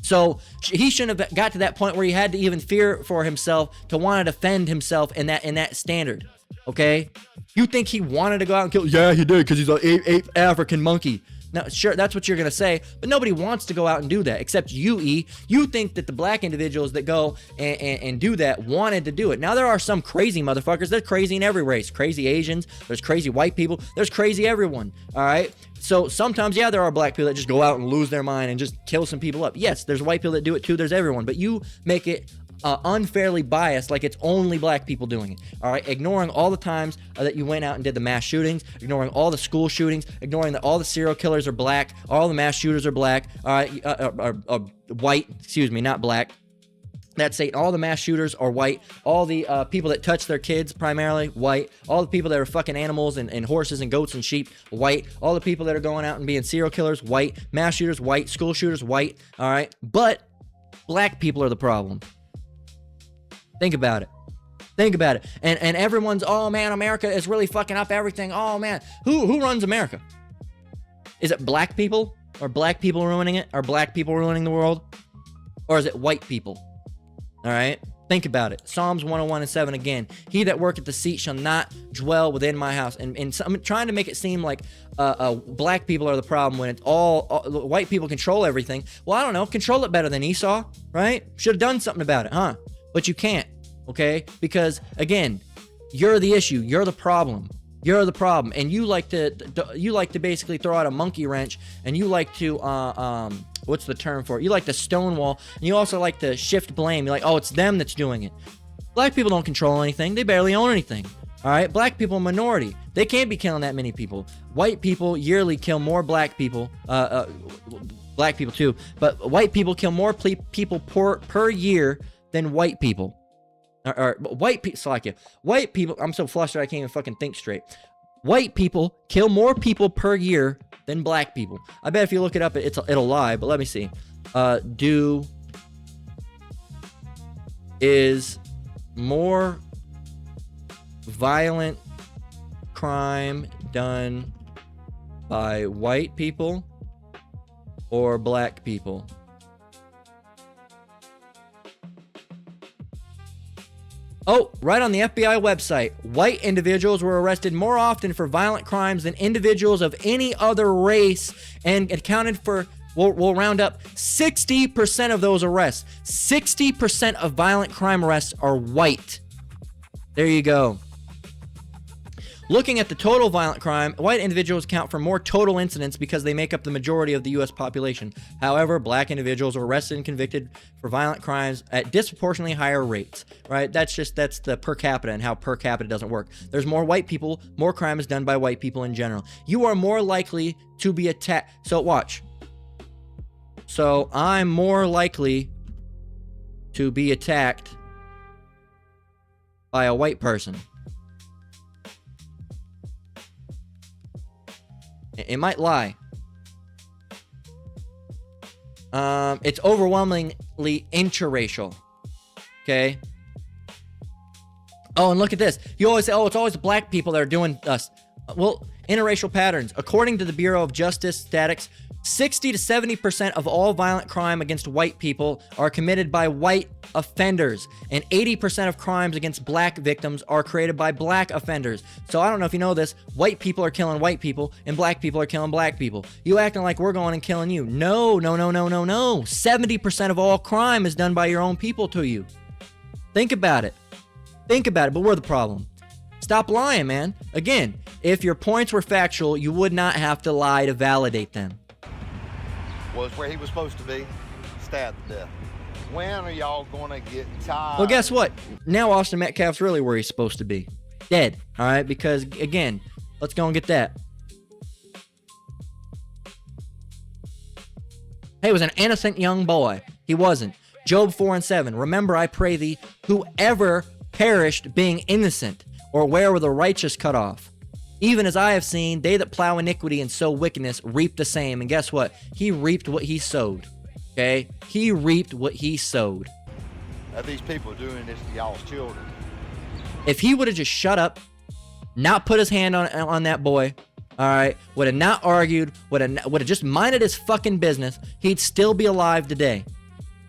So he shouldn't have got to that point where he had to even fear for himself to want to defend himself in that standard, okay? You think he wanted to go out and kill? Yeah, he did, because he's an ape African monkey. Now, sure, that's what you're going to say, but nobody wants to go out and do that, except you, E. You think that the black individuals that go and do that wanted to do it. Now, there are some crazy motherfuckers. They're crazy in every race. Crazy Asians. There's crazy white people. There's crazy everyone, all right? So sometimes, yeah, there are black people that just go out and lose their mind and just kill some people up. Yes, there's white people that do it too. There's everyone, but you make it unfairly biased, like it's only black people doing it. All right, ignoring all the times that you went out and did the mass shootings, ignoring all the school shootings, ignoring that all the serial killers are black, all the mass shooters are black, all right, white, excuse me, not black. That's Satan. All the mass shooters are white. All the people that touch their kids, primarily white. All the people that are fucking animals and horses and goats and sheep, white. All the people that are going out and being serial killers, white. Mass shooters, white. School shooters, white. All right, but black people are the problem. Think about it. Think about it. And everyone's, oh man, America is really fucking up everything. Oh man. Who runs America? Is it black people? Are black people ruining it? Are black people ruining the world? Or is it white people? All right? Think about it. Psalms 101:7 again. He that worketh deceit shall not dwell within my house. And so I'm trying to make it seem like black people are the problem when it's all white people control everything. Well, I don't know. Control it better than Esau, right? Should have done something about it, huh? But you can't, okay? Because, again, you're the issue. You're the problem. You're the problem. And you like to basically throw out a monkey wrench, and you like to, what's the term for it? You like to stonewall, and you also like to shift blame. You're like, oh, it's them that's doing it. Black people don't control anything. They barely own anything, all right? Black people are a minority. They can't be killing that many people. White people yearly kill more black people, black people too, but white people kill more people per year than white people. Or white people, Slakia. White people, I'm so flustered I can't even fucking think straight. White people kill more people per year than black people. I bet if you look it up, it'll lie, but let me see. Is more violent crime done by white people or black people? Oh, right on the FBI website, white individuals were arrested more often for violent crimes than individuals of any other race, and accounted for, we'll round up, 60% of those arrests. 60% of violent crime arrests are white. There you go. Looking at the total violent crime, white individuals count for more total incidents because they make up the majority of the U.S. population. However, black individuals are arrested and convicted for violent crimes at disproportionately higher rates, right? That's the per capita and how per capita doesn't work. There's more white people, more crime is done by white people in general. You are more likely to be attacked. So watch. So I'm more likely to be attacked by a white person. It might lie. It's overwhelmingly interracial. Okay. Oh, and look at this. You always say, oh, it's always black people that are doing us. Well, interracial patterns. According to the Bureau of Justice Statistics, 60 to 70% of all violent crime against white people are committed by white offenders, and 80% of crimes against black victims are created by black offenders. So I don't know if you know this, white people are killing white people, and black people are killing black people. You acting like we're going and killing you. No. 70% of all crime is done by your own people to you. Think about it, but we're the problem. Stop lying, man. Again, if your points were factual, you would not have to lie to validate them. Was where he was supposed to be, stabbed to death. When are y'all gonna get tired? Well, guess what? Now Austin Metcalf's really where he's supposed to be. Dead. All right? Because, again, let's go and get that. He was an innocent young boy. He wasn't. Job 4:7. Remember, I pray thee, whoever perished being innocent, or where were the righteous cut off? Even as I have seen, they that plow iniquity and sow wickedness reap the same. And guess what? He reaped what he sowed. Okay? He reaped what he sowed. Are these people doing this to y'all's children? If he would have just shut up, not put his hand on that boy, all right, would have not argued, would have just minded his fucking business, he'd still be alive today.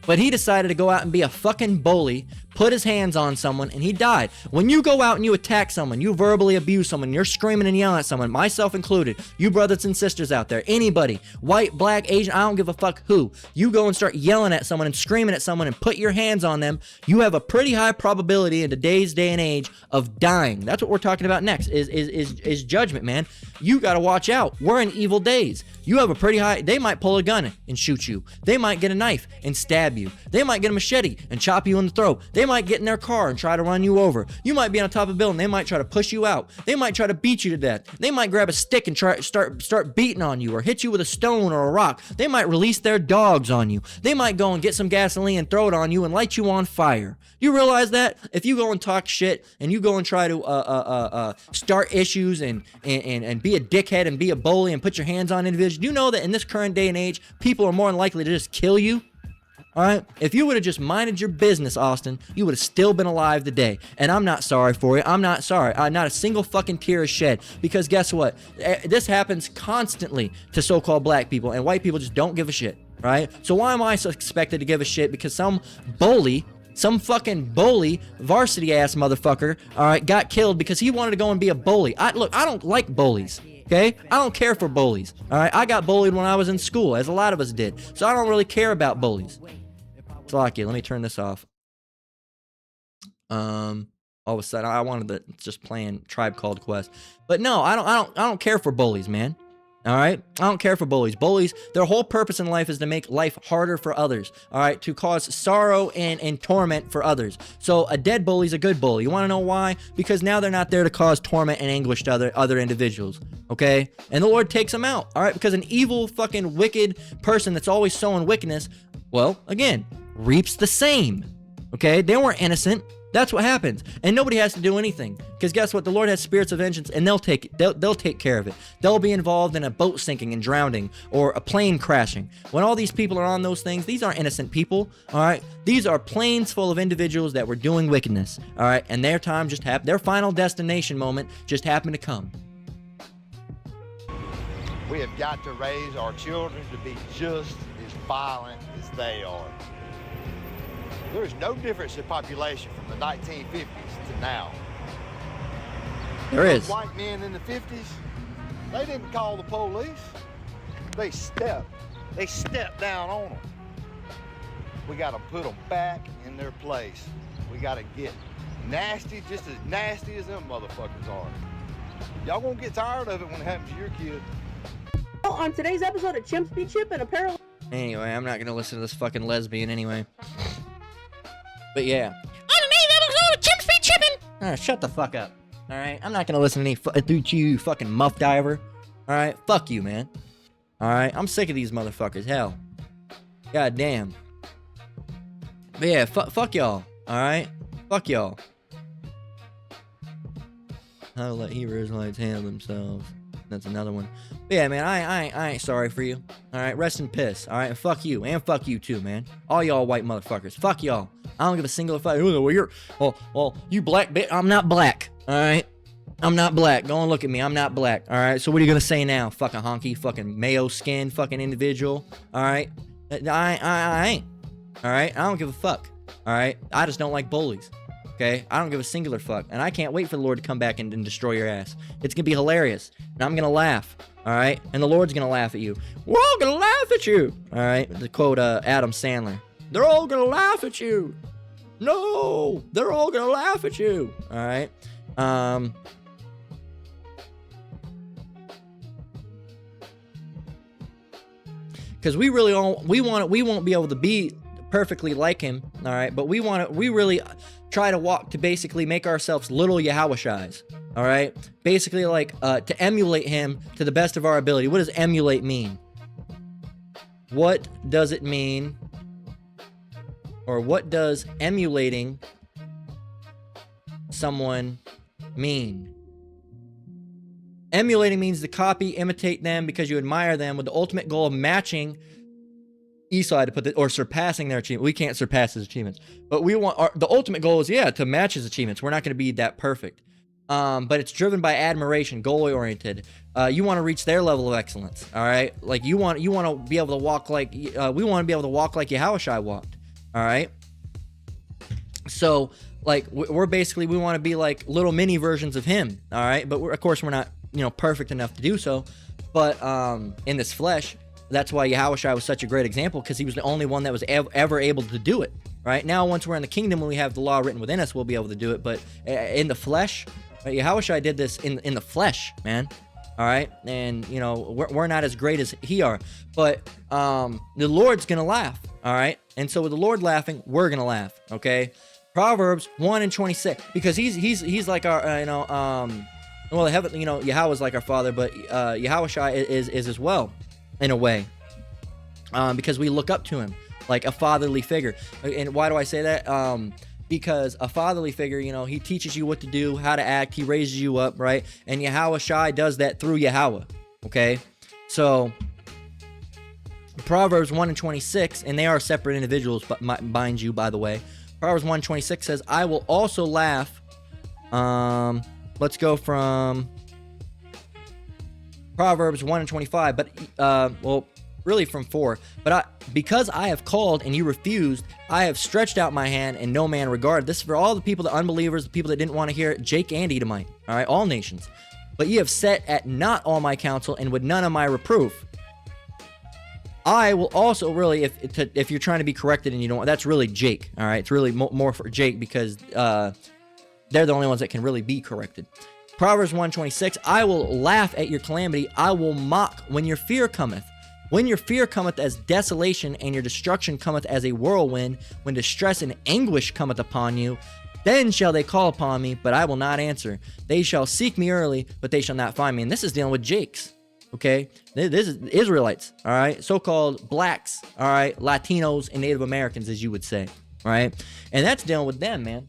But he decided to go out and be a fucking bully, put his hands on someone, and he died. When you go out and you attack someone, you verbally abuse someone, you're screaming and yelling at someone, myself included, you brothers and sisters out there, anybody, white, black, Asian, I don't give a fuck who, you go and start yelling at someone and screaming at someone and put your hands on them, you have a pretty high probability in today's day and age of dying. That's what we're talking about next, is judgment, man. You gotta watch out. We're in evil days. You have a pretty high, they might pull a gun and shoot you. They might get a knife and stab you. They might get a machete and chop you in the throat. They might get in their car and try to run you over. You might be on top of a building. They might try to push you out. They might try to beat you to death. They might grab a stick and start beating on you, or hit you with a stone or a rock. They might release their dogs on you. They might go and get some gasoline and throw it on you and light you on fire. You realize that? If you go and talk shit and you go and try to start issues and be a dickhead and be a bully and put your hands on individuals, do you know that in this current day and age, people are more than likely to just kill you? All right? If you would have just minded your business, Austin, you would have still been alive today. And I'm not sorry for you. I'm not sorry. Not a single fucking tear is shed. Because guess what? This happens constantly to so-called black people, and white people just don't give a shit, right? So why am I so expected to give a shit? Because some fucking bully, varsity ass motherfucker, all right, got killed because he wanted to go and be a bully. Look, I don't like bullies. Okay? I don't care for bullies. All right? I got bullied when I was in school, as a lot of us did. So I don't really care about bullies. Slocky, let me turn this off. All of a sudden, I wanted to just playing Tribe Called Quest, but no, I don't care for bullies, man. All right, I don't care for bullies. Bullies, their whole purpose in life is to make life harder for others. All right, to cause sorrow and torment for others. So a dead bully's a good bully. You want to know why? Because now they're not there to cause torment and anguish to other individuals. Okay, and the Lord takes them out. All right, because an evil, fucking, wicked person that's always sowing wickedness, well, again, reaps the same. Okay, they weren't innocent. That's what happens, and nobody has to do anything. Because guess what? The Lord has spirits of vengeance, and they'll take care of it. They'll be involved in a boat sinking and drowning, or a plane crashing. When all these people are on those things, these aren't innocent people. All right, these are planes full of individuals that were doing wickedness. All right, and their time just happened. Their final destination moment just happened to come. We have got to raise our children to be just as violent as they are. There's no difference in population from the 1950s to now. There is. Those white men in the 50s, they didn't call the police. They stepped down on them. We got to put them back in their place. We got to get nasty, just as nasty as them motherfuckers are. Y'all gonna get tired of it when it happens to your kid. On today's episode of Chimps Be Chippin', apparently. Anyway, I'm not gonna listen to this fucking lesbian anyway. But yeah. On today's episode of Chimps Be Chippin'. Shut the fuck up. All right, I'm not gonna listen to any you fucking muff diver. All right, fuck you, man. All right, I'm sick of these motherfuckers. Hell, god damn. But yeah, fuck y'all. All right, fuck y'all. How to let Hebrew Israelites handle themselves. That's another one. But yeah, man, I ain't sorry for you. All right, rest in piss. All right, and fuck you too, man. All y'all white motherfuckers. Fuck y'all. I don't give a single fuck. Well, you black bitch. I'm not black. All right, I'm not black. Go and look at me. I'm not black. All right. So what are you gonna say now? Fucking honky, fucking mayo skin, fucking individual. All right. I ain't. All right. I don't give a fuck. All right. I just don't like bullies. Okay, I don't give a singular fuck, and I can't wait for the Lord to come back and destroy your ass. It's gonna be hilarious, and I'm gonna laugh, all right? And the Lord's gonna laugh at you. We're all gonna laugh at you, all right? To quote Adam Sandler, they're all gonna laugh at you. No, they're all gonna laugh at you, all right? Because we won't be able to be perfectly like him, all right? But we really try to walk to basically make ourselves little Yahushais, all right? Basically, like, to emulate him to the best of our ability. What does emulate mean? What does it mean? Or what does emulating someone mean? Emulating means to copy, imitate them because you admire them with the ultimate goal of matching Esau had to put or surpassing their achievement. We can't surpass his achievements, but we want the ultimate goal is to match his achievements. We're not going to be that perfect, but it's driven by admiration, goal oriented. You want to reach their level of excellence. All right, like you want to be able to walk like we want to be able to walk like Yahushua walked. All right, so like we're basically we want to be like little mini versions of him. All right, but of course we're not perfect enough to do so. But in this flesh. That's why Yahushua was such a great example, because he was the only one that was ever able to do it. Right now, once we're in the kingdom and we have the law written within us, we'll be able to do it. But in the flesh, right, Yahushua did this in the flesh, man. All right, and we're not as great as he are, but the Lord's gonna laugh. All right, and so with the Lord laughing, we're gonna laugh. Okay, Proverbs 1:26, because he's like our well, heaven, Yahweh's like our father, but Yahushua is as well. In a way, because we look up to him like a fatherly figure. And why do I say that? Because a fatherly figure, he teaches you what to do, how to act, he raises you up, right? And Yahushua does that through Yahweh. Okay, so Proverbs 1:26, and they are separate individuals, but mind you, by the way. Proverbs 1:26 says, "I will also laugh." Let's go from Proverbs 1:25, but really from 4. But because I have called and you refused, I have stretched out my hand and no man regarded. This is for all the people, the unbelievers, the people that didn't want to hear it, Jake and Edomite, all right, all nations. But ye have set at naught all my counsel and with none of my reproof. I will also really, if you're trying to be corrected and you don't, that's really Jake, all right? It's really more for Jake, because they're the only ones that can really be corrected. Proverbs 1:26, I will laugh at your calamity. I will mock when your fear cometh. When your fear cometh as desolation, and your destruction cometh as a whirlwind, when distress and anguish cometh upon you, then shall they call upon me, but I will not answer. They shall seek me early, but they shall not find me. And this is dealing with Jakes, okay? This is Israelites, all right? So-called blacks, all right? Latinos and Native Americans, as you would say, all right? And that's dealing with them, man.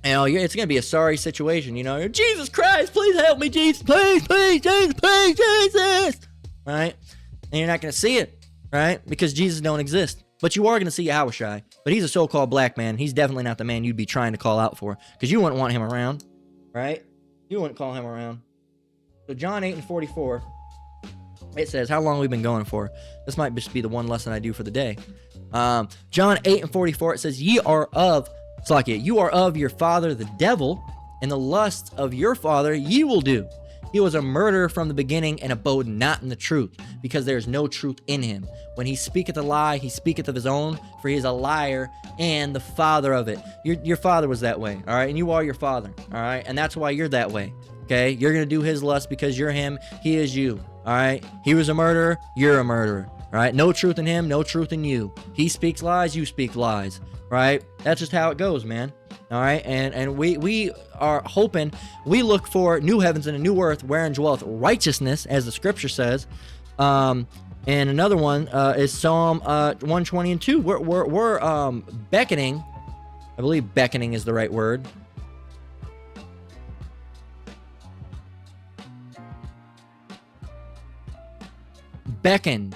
It's going to be a sorry situation, Jesus Christ, please help me, Jesus, please, Jesus, please, Jesus, right? And you're not going to see it, right? Because Jesus don't exist. But you are going to see Yahushua, but he's a so-called black man. He's definitely not the man you'd be trying to call out for, because you wouldn't want him around, right? You wouldn't call him around. So John 8:44, it says, how long have we been going for? This might just be the one lesson I do for the day. John 8:44, it says, you are of your father the devil, and the lusts of your father ye will do. He was a murderer from the beginning, and abode not in the truth, because there is no truth in him. When he speaketh a lie, he speaketh of his own, for he is a liar and the father of it. Your father was that way, all right? And you are your father, all right? And that's why you're that way, okay? You're going to do his lust because you're him, he is you, all right? He was a murderer, you're a murderer, all right? No truth in him, no truth in you. He speaks lies, you speak lies, right? That's just how it goes, man. All right, and we are hoping, we look for new heavens and a new earth wherein dwelleth righteousness, as the scripture says. And another one is Psalm 120:2. We're beckoning. I believe beckoning is the right word. Beckon.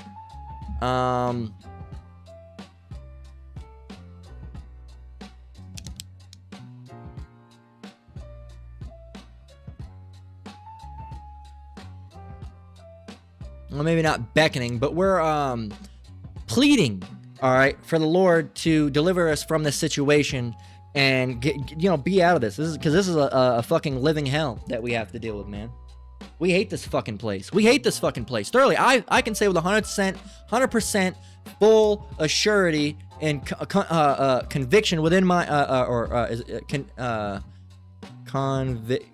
Well, maybe not beckoning, but we're pleading, all right, for the Lord to deliver us from this situation and be out of this. This is a fucking living hell that we have to deal with, man. We hate this fucking place. We hate this fucking place thoroughly. I can say with 100% full assurity and conviction within my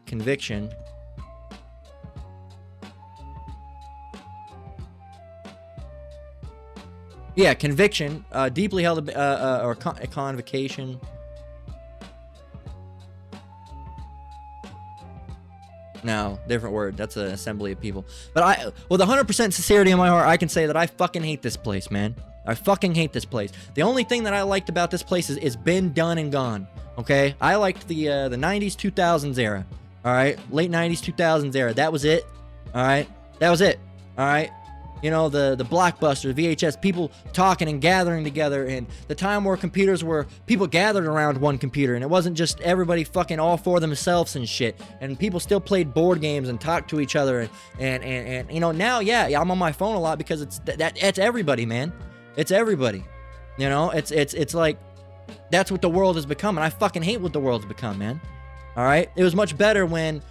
conviction. Yeah, conviction, deeply held, or convocation. No, different word. That's an assembly of people. But with 100% sincerity in my heart, I can say that I fucking hate this place, man. I fucking hate this place. The only thing that I liked about this place is been done and gone. Okay, I liked the 90s, 2000s era. All right, late 90s, 2000s era. That was it. All right, that was it. All right. You know, the Blockbuster, VHS, people talking and gathering together, and the time where computers were people gathered around one computer, and it wasn't just everybody fucking all for themselves and shit, and people still played board games and talked to each other, and you know, now, yeah, I'm on my phone a lot because it's everybody, man. It's everybody. You know, it's like, that's what the world has become, and I fucking hate what the world's become, man. All right? It was much better when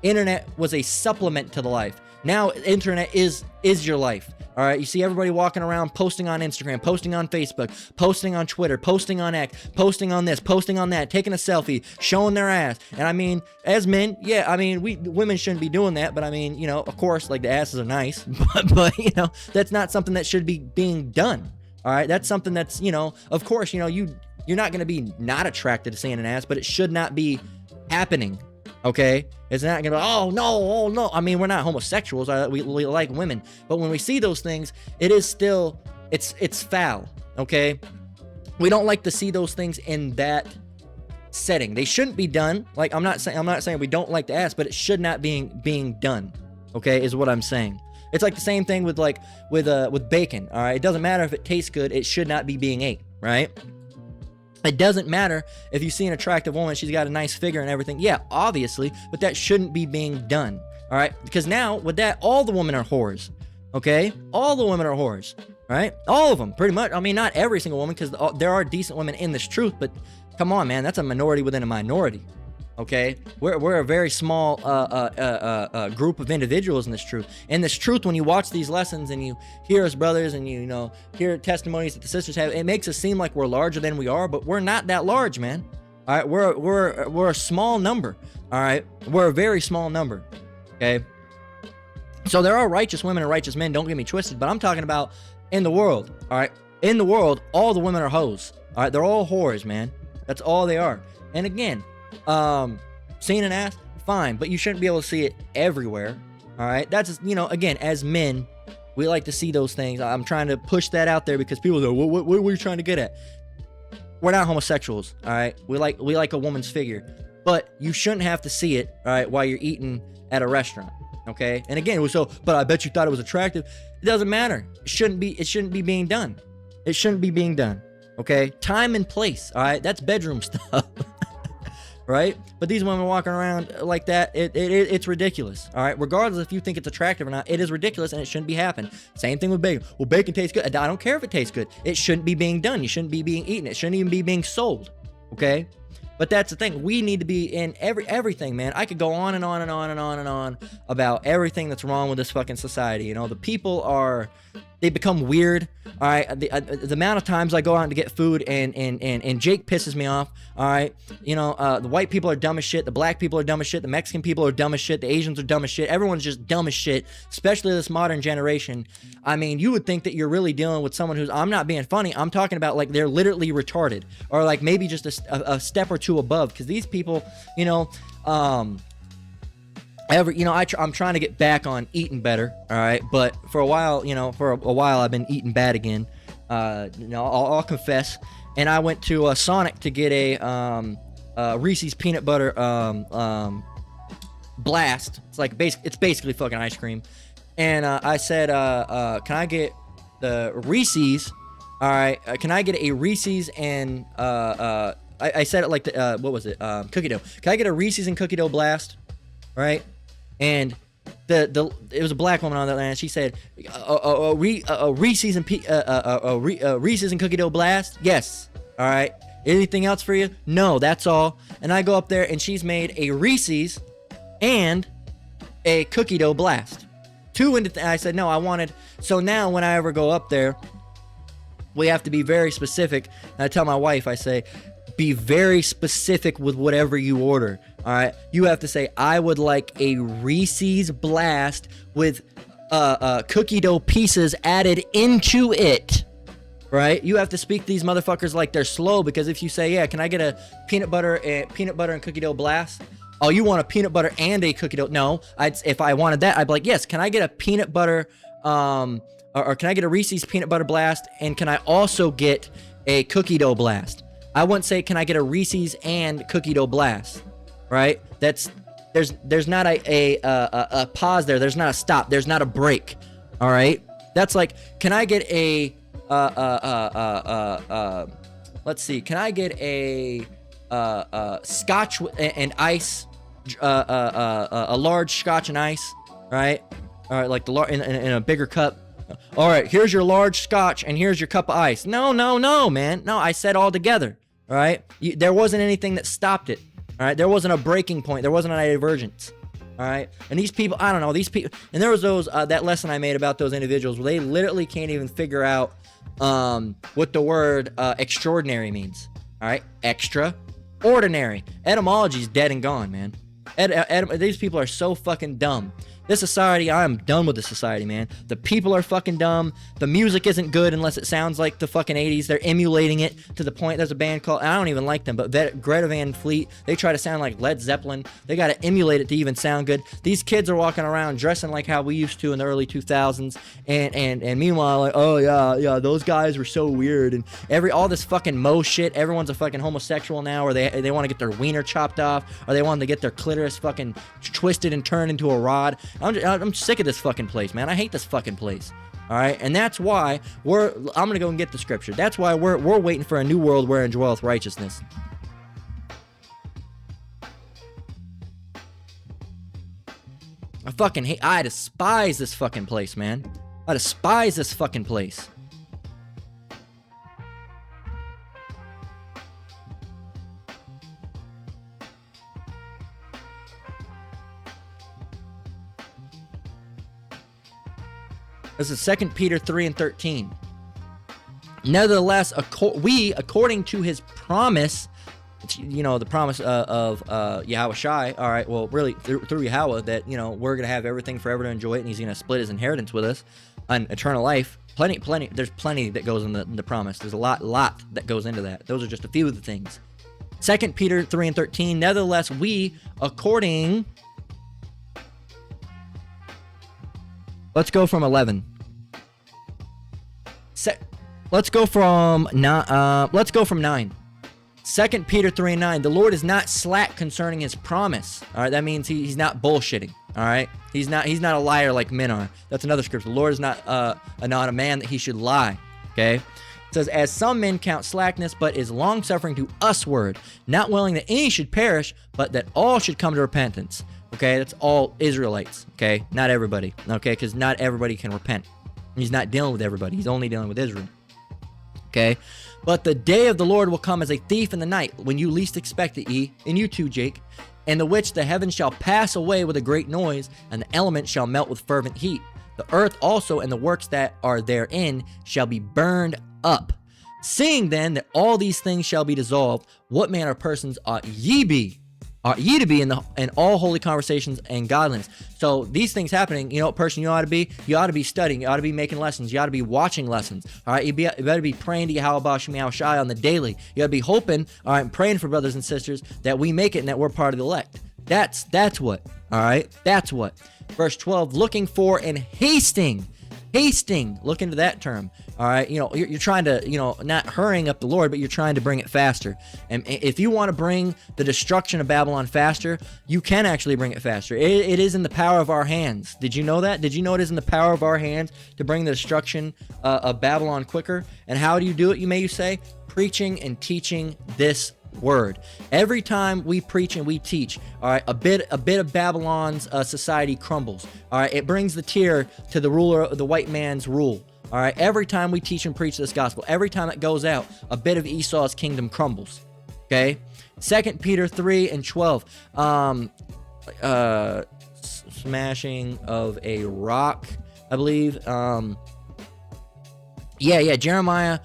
internet was a supplement to the life. Now, internet is your life. All right, you see everybody walking around, posting on Instagram, posting on Facebook, posting on Twitter, posting on X, posting on this, posting on that, taking a selfie, showing their ass. And I mean, as men, yeah, I mean, women shouldn't be doing that, but I mean, you know, of course, like, the asses are nice, but you know, that's not something that should be being done. All right, that's something that's, you know, of course, you know, you're not going to be not attracted to seeing an ass, but it should not be happening. Okay, it's not gonna be, oh no. I mean, we're not homosexuals. We like women, but when we see those things, it is still, it's foul. Okay, we don't like to see those things in that setting. They shouldn't be done. Like, I'm not saying we don't like the ass, but it should not being done. Okay, is what I'm saying. It's like the same thing with bacon. All right, it doesn't matter if it tastes good. It should not be being ate. Right. It doesn't matter if you see an attractive woman, she's got a nice figure and everything. Yeah, obviously, but that shouldn't be being done. All right? Because now, with that, all the women are whores. Okay? All the women are whores. Right? All of them, pretty much. I mean, not every single woman, because there are decent women in this truth, but come on, man, that's a minority within a minority. Okay? We're a very small group of individuals in this truth. In this truth, when you watch these lessons and you hear us brothers and you know, hear testimonies that the sisters have, it makes us seem like we're larger than we are, but we're not that large, man. All right? We're a small number. All right? We're a very small number. Okay? So there are righteous women and righteous men, don't get me twisted, but I'm talking about in the world. All right? In the world, all the women are hoes. All right? They're all whores, man. That's all they are. And again, seeing an ass, fine, but you shouldn't be able to see it everywhere. All right, that's just, you know, again, as men, we like to see those things. I'm trying to push that out there because people go, what are you trying to get at? We're not homosexuals. All right, we like a woman's figure, but you shouldn't have to see it. All right, while you're eating at a restaurant. Okay, and again, but I bet you thought it was attractive. It doesn't matter. It shouldn't be being done. It shouldn't be being done. Okay, time and place. All right, that's bedroom stuff. Right? But these women walking around like that, it's ridiculous. All right? Regardless if you think it's attractive or not, it is ridiculous and it shouldn't be happening. Same thing with bacon. Well, bacon tastes good. I don't care if it tastes good. It shouldn't be being done. You shouldn't be being eaten. It shouldn't even be being sold. Okay? But that's the thing. We need to be in everything, man. I could go on and on and on and on and on about everything that's wrong with this fucking society. You know, the people they become weird. All right, the amount of times I go out to get food and Jake pisses me off. All right, you know, the white people are dumb as shit. The black people are dumb as shit. The Mexican people are dumb as shit. The Asians are dumb as shit. Everyone's just dumb as shit, especially this modern generation. I mean, you would think that you're really dealing with someone who's, I'm not being funny, I'm talking about like they're literally retarded, or like maybe just a step or two above, because these people, you know, I'm trying to get back on eating better, all right? But for a while, I've been eating bad again. I'll confess. And I went to Sonic to get a Reese's peanut butter blast. It's basically fucking ice cream. And I said, can I get the Reese's? All right, can I get a Reese's and I said it like the what was it? Cookie dough. Can I get a Reese's and cookie dough blast? Right? And it was a black woman on that line. She said, Reese's and Reese's and cookie dough blast. Yes. All right. Anything else for you? No, that's all. And I go up there and she's made a Reese's and a cookie dough blast. I said no. I wanted. So now when I ever go up there, we have to be very specific. And I tell my wife, I say, be very specific with whatever you order. All right, you have to say, I would like a Reese's blast with cookie dough pieces added into it. right? You have to speak to these motherfuckers like they're slow, because if you say, yeah, can I get a peanut butter and cookie dough blast? Oh, you want a peanut butter and a cookie dough? No, if I wanted that, I'd be like, yes, can I get a peanut butter, or can I get a Reese's peanut butter blast, and can I also get a cookie dough blast? I wouldn't say, can I get a Reese's and cookie dough blast, right? There's not a pause there. There's not a stop. There's not a break. All right. That's like, can I get a let's see. Can I get a scotch and ice, a large scotch and ice, right? All right, like the in a bigger cup. All right, here's your large scotch and here's your cup of ice. No, man. No, I said all together. All right. There wasn't anything that stopped it. All right, there wasn't a breaking point. There wasn't a divergence. All right, and these people, I don't know, these people, and there was those, that lesson I made about those individuals where they literally can't even figure out what the word extraordinary means. All right, extraordinary. Etymology's dead and gone, man. These people are so fucking dumb. This society, I am done with this society, man. The people are fucking dumb. The music isn't good unless it sounds like the fucking 80s. They're emulating it to the point, there's a band called, I don't even like them, but Greta Van Fleet, they try to sound like Led Zeppelin. They got to emulate it to even sound good. These kids are walking around dressing like how we used to in the early 2000s, and meanwhile, like, oh yeah, those guys were so weird, and all this fucking mo shit. Everyone's a fucking homosexual now, or they want to get their wiener chopped off, or they want to get their clitoris fucking twisted and turned into a rod. I'm sick of this fucking place, man. I hate this fucking place. All right, and that's why I'm gonna go and get the scripture. That's why we're waiting for a new world wherein dwelleth righteousness. I despise this fucking place, man. I despise this fucking place. This is 2 Peter 3 and 13. Nevertheless, we, according to his promise, the promise of Yahushai, all right, well, really, through Yahweh, that, we're going to have everything forever to enjoy it, and he's going to split his inheritance with us on eternal life. Plenty, there's plenty that goes in the promise. There's a lot that goes into that. Those are just a few of the things. 2 Peter 3 and 13, nevertheless, we, according... Let's go from 11. Let's go from 9. 2 Peter 3 and 9. The Lord is not slack concerning his promise. All right, that means he's not bullshitting. All right, he's not a liar like men are. That's another scripture. The Lord is not a man that he should lie. Okay. It says, as some men count slackness, but is long-suffering to usward, not willing that any should perish, but that all should come to repentance. Okay, that's all Israelites, okay? Not everybody, okay? Because not everybody can repent. He's not dealing with everybody. He's only dealing with Israel, okay? But the day of the Lord will come as a thief in the night, when you least expect it, and you too, Jake, in the which the heavens shall pass away with a great noise, and the elements shall melt with fervent heat. The earth also and the works that are therein shall be burned up. Seeing then that all these things shall be dissolved, what manner of persons ought ye to be in all holy conversations and godliness. So these things happening, what person you ought to be? You ought to be studying. You ought to be making lessons. You ought to be watching lessons. All right, you better be praying to Yahweh Shai on the daily. You ought to be hoping, all right, and praying for brothers and sisters that we make it and that we're part of the elect. That's what. All right, that's what. Verse 12, looking for and hasting. Look into that term. All right, you're trying to, not hurrying up the Lord, but you're trying to bring it faster. And if you want to bring the destruction of Babylon faster, you can actually bring it faster. It is in the power of our hands. Did you know that? Did you know it is in the power of our hands to bring the destruction of Babylon quicker? And how do you do it, you say? Preaching and teaching this word. Every time we preach and we teach, all right, a bit of Babylon's society crumbles. All right, it brings the tear to the ruler, the white man's rule. All right, every time we teach and preach this gospel, every time it goes out, a bit of Esau's kingdom crumbles. Okay, 2 Peter 3 and 12. Smashing of a rock, I believe. Jeremiah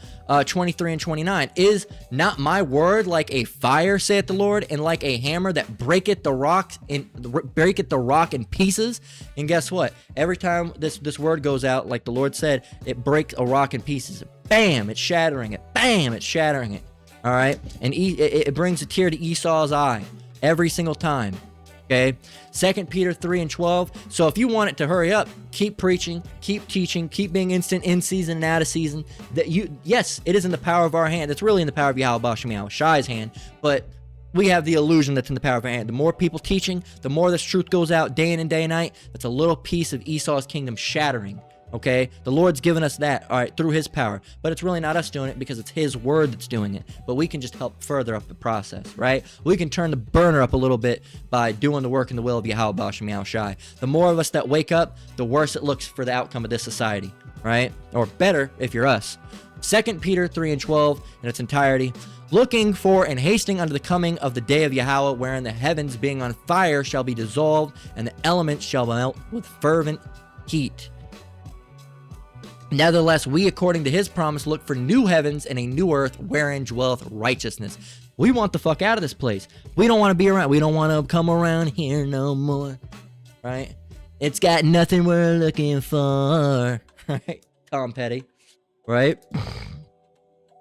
23 and 29. Is not my word like a fire, saith the Lord, and like a hammer that breaketh the rock in pieces? And guess what? Every time this word goes out, like the Lord said, it breaks a rock in pieces. bam, it's shattering it. Bam, it's shattering it. All right, and it brings a tear to Esau's eye every single time. Okay, 2 Peter 3:12. So if you want it to hurry up, keep preaching, keep teaching, keep being instant in season and out of season. Yes, it is in the power of our hand. It's really in the power of Yahweh Bashem Yahweh Shai's hand, but we have the illusion that's in the power of our hand. The more people teaching, the more this truth goes out day in and day and night. That's a little piece of Esau's kingdom shattering. Okay, the Lord's given us that, all right, through his power, but it's really not us doing it because it's his word that's doing it. But we can just help further up the process, right? We can turn the burner up a little bit by doing the work in the will of Yahweh Bashem Yahweh Shai. The more of us that wake up, the worse it looks for the outcome of this society, right? Or better if you're us. 2 Peter 3:12 in its entirety. Looking for and hasting unto the coming of the day of Yahweh, wherein the heavens being on fire shall be dissolved, and the elements shall melt with fervent heat. Nevertheless, we, according to his promise, look for new heavens and a new earth wherein dwelleth righteousness. We want the fuck out of this place. We don't want to be around. We don't want to come around here no more. Right? It's got nothing we're looking for. Right? Tom Petty. Right?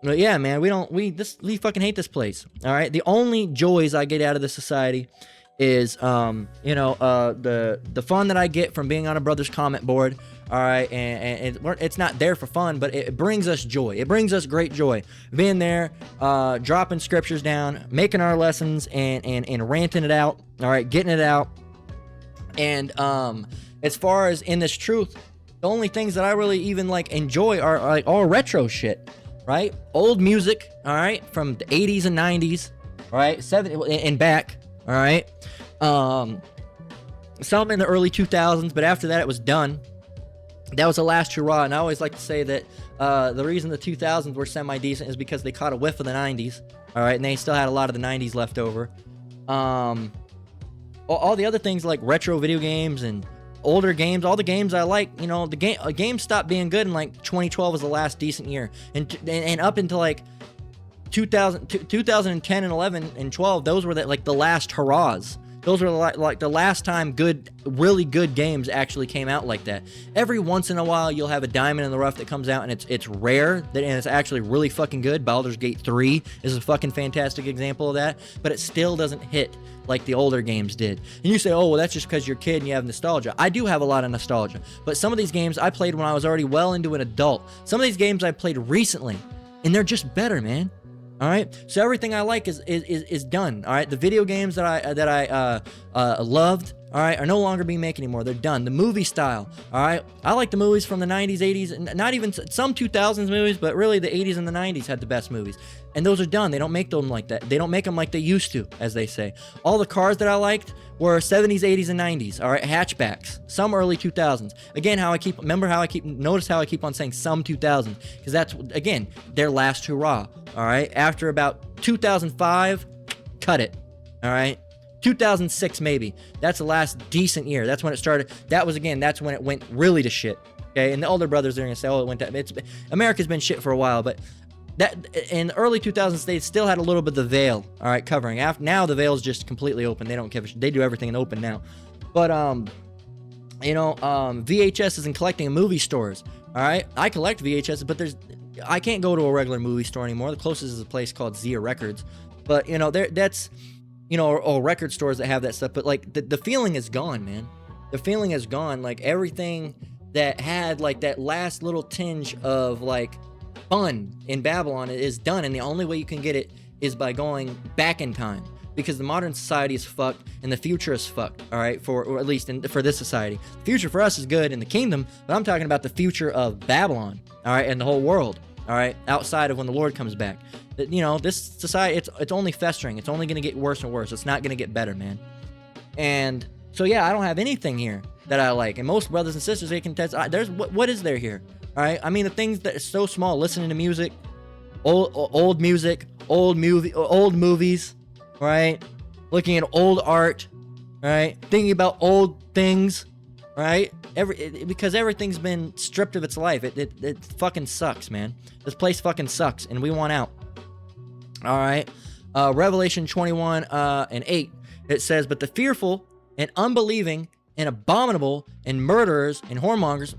But yeah, man, we fucking hate this place. All right? The only joys I get out of this society is the fun that I get from being on a brother's comment board. All right, and it's not there for fun, but it brings us joy. It brings us great joy. Being there, dropping scriptures down, making our lessons, and ranting it out. All right, getting it out. And as far as in this truth, the only things that I really even like enjoy are like all retro shit, right? Old music, all right, from the 80s and 90s, all right, 70s and back, all right. Some in the early 2000s, but after that it was done. That was the last hurrah, and I always like to say that the reason the 2000s were semi-decent is because they caught a whiff of the 90s, all right, and they still had a lot of the 90s left over. All the other things like retro video games and older games, all the games I like, the game stopped being good in like 2012 was the last decent year, and up until like 2010 and 11 and 12, those were the last hurrahs. Those were like the last time really good games actually came out like that. Every once in a while, you'll have a diamond in the rough that comes out, and it's rare, and it's actually really fucking good. Baldur's Gate 3 is a fucking fantastic example of that, but it still doesn't hit like the older games did. And you say, oh, well, that's just because you're a kid and you have nostalgia. I do have a lot of nostalgia, but some of these games I played when I was already well into an adult. Some of these games I played recently, and they're just better, man. All right, so everything I like is done. All right, the video games that I loved, all right, are no longer being made anymore. They're done. The movie style, all right, I like the movies from the 90s, 80s, and not even some 2000s movies, but really the 80s and the 90s had the best movies. And those are done. They don't make them like that. They don't make them like they used to, as they say. All the cars that I liked were 70s, 80s, and 90s, all right, hatchbacks, some early 2000s. Again, notice how I keep on saying some 2000s, because that's, again, their last hurrah, all right? After about 2005, cut it, all right? 2006 maybe. That's the last decent year. That's when it started. That's when it went really to shit, okay? And the older brothers are going to say, oh, it went to, America's been shit for a while, but that in the early 2000s, they still had a little bit of the veil, all right, covering. Now the veil's just completely open. They don't give a shit. They do everything in open now. But VHS isn't collecting in movie stores, all right? I collect VHS, but I can't go to a regular movie store anymore. The closest is a place called Zia Records, but or record stores that have that stuff. But like the feeling is gone, man. The feeling is gone. Like everything that had like that last little tinge of like fun in Babylon is done, and the only way you can get it is by going back in time, because the modern society is fucked and the future is fucked, all right, or at least for this society. The future for us is good in the kingdom, but I'm talking about the future of Babylon, all right, and the whole world, all right, outside of when the Lord comes back. This society, it's only festering. It's only going to get worse and worse. It's not going to get better, man. And so yeah, I don't have anything here that I like, and most brothers and sisters, they can test. What is there here? All right, I mean, the things that are so small, listening to music, old music, old movies, right? Looking at old art, right? Thinking about old things, right? Because everything's been stripped of its life. It fucking sucks, man. This place fucking sucks, and we want out. All right, Revelation 21 and 8. It says, "But the fearful and unbelieving and abominable and murderers and whoremongers,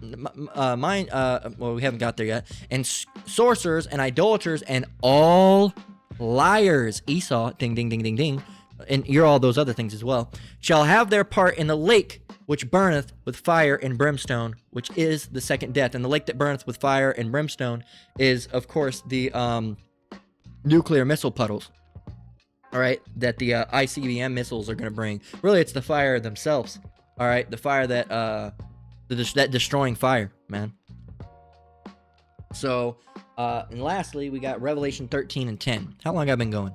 well, we haven't got there yet, and sorcerers and idolaters and all liars, Esau, ding, ding, ding, ding, ding, and you're all those other things as well, shall have their part in the lake which burneth with fire and brimstone, which is the second death. And the lake that burneth with fire and brimstone is, of course, the nuclear missile puddles, all right, that the ICBM missiles are going to bring. Really, it's the fire themselves, all right, the fire that, that destroying fire, man. So, and lastly, we got Revelation 13 and 10. How long have I been going?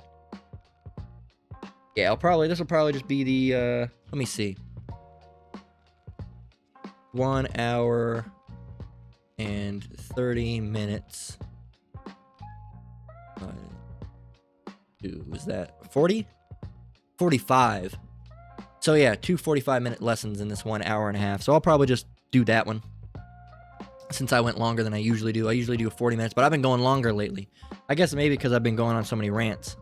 Yeah, this will probably just be the, let me see. 1 hour and 30 minutes. Was that 40? 45. So yeah, 2 45-minute lessons in this 1 hour and a half. So I'll probably just do that one, since I went longer than I usually do. I usually do 40 minutes, but I've been going longer lately. I guess maybe because I've been going on so many rants.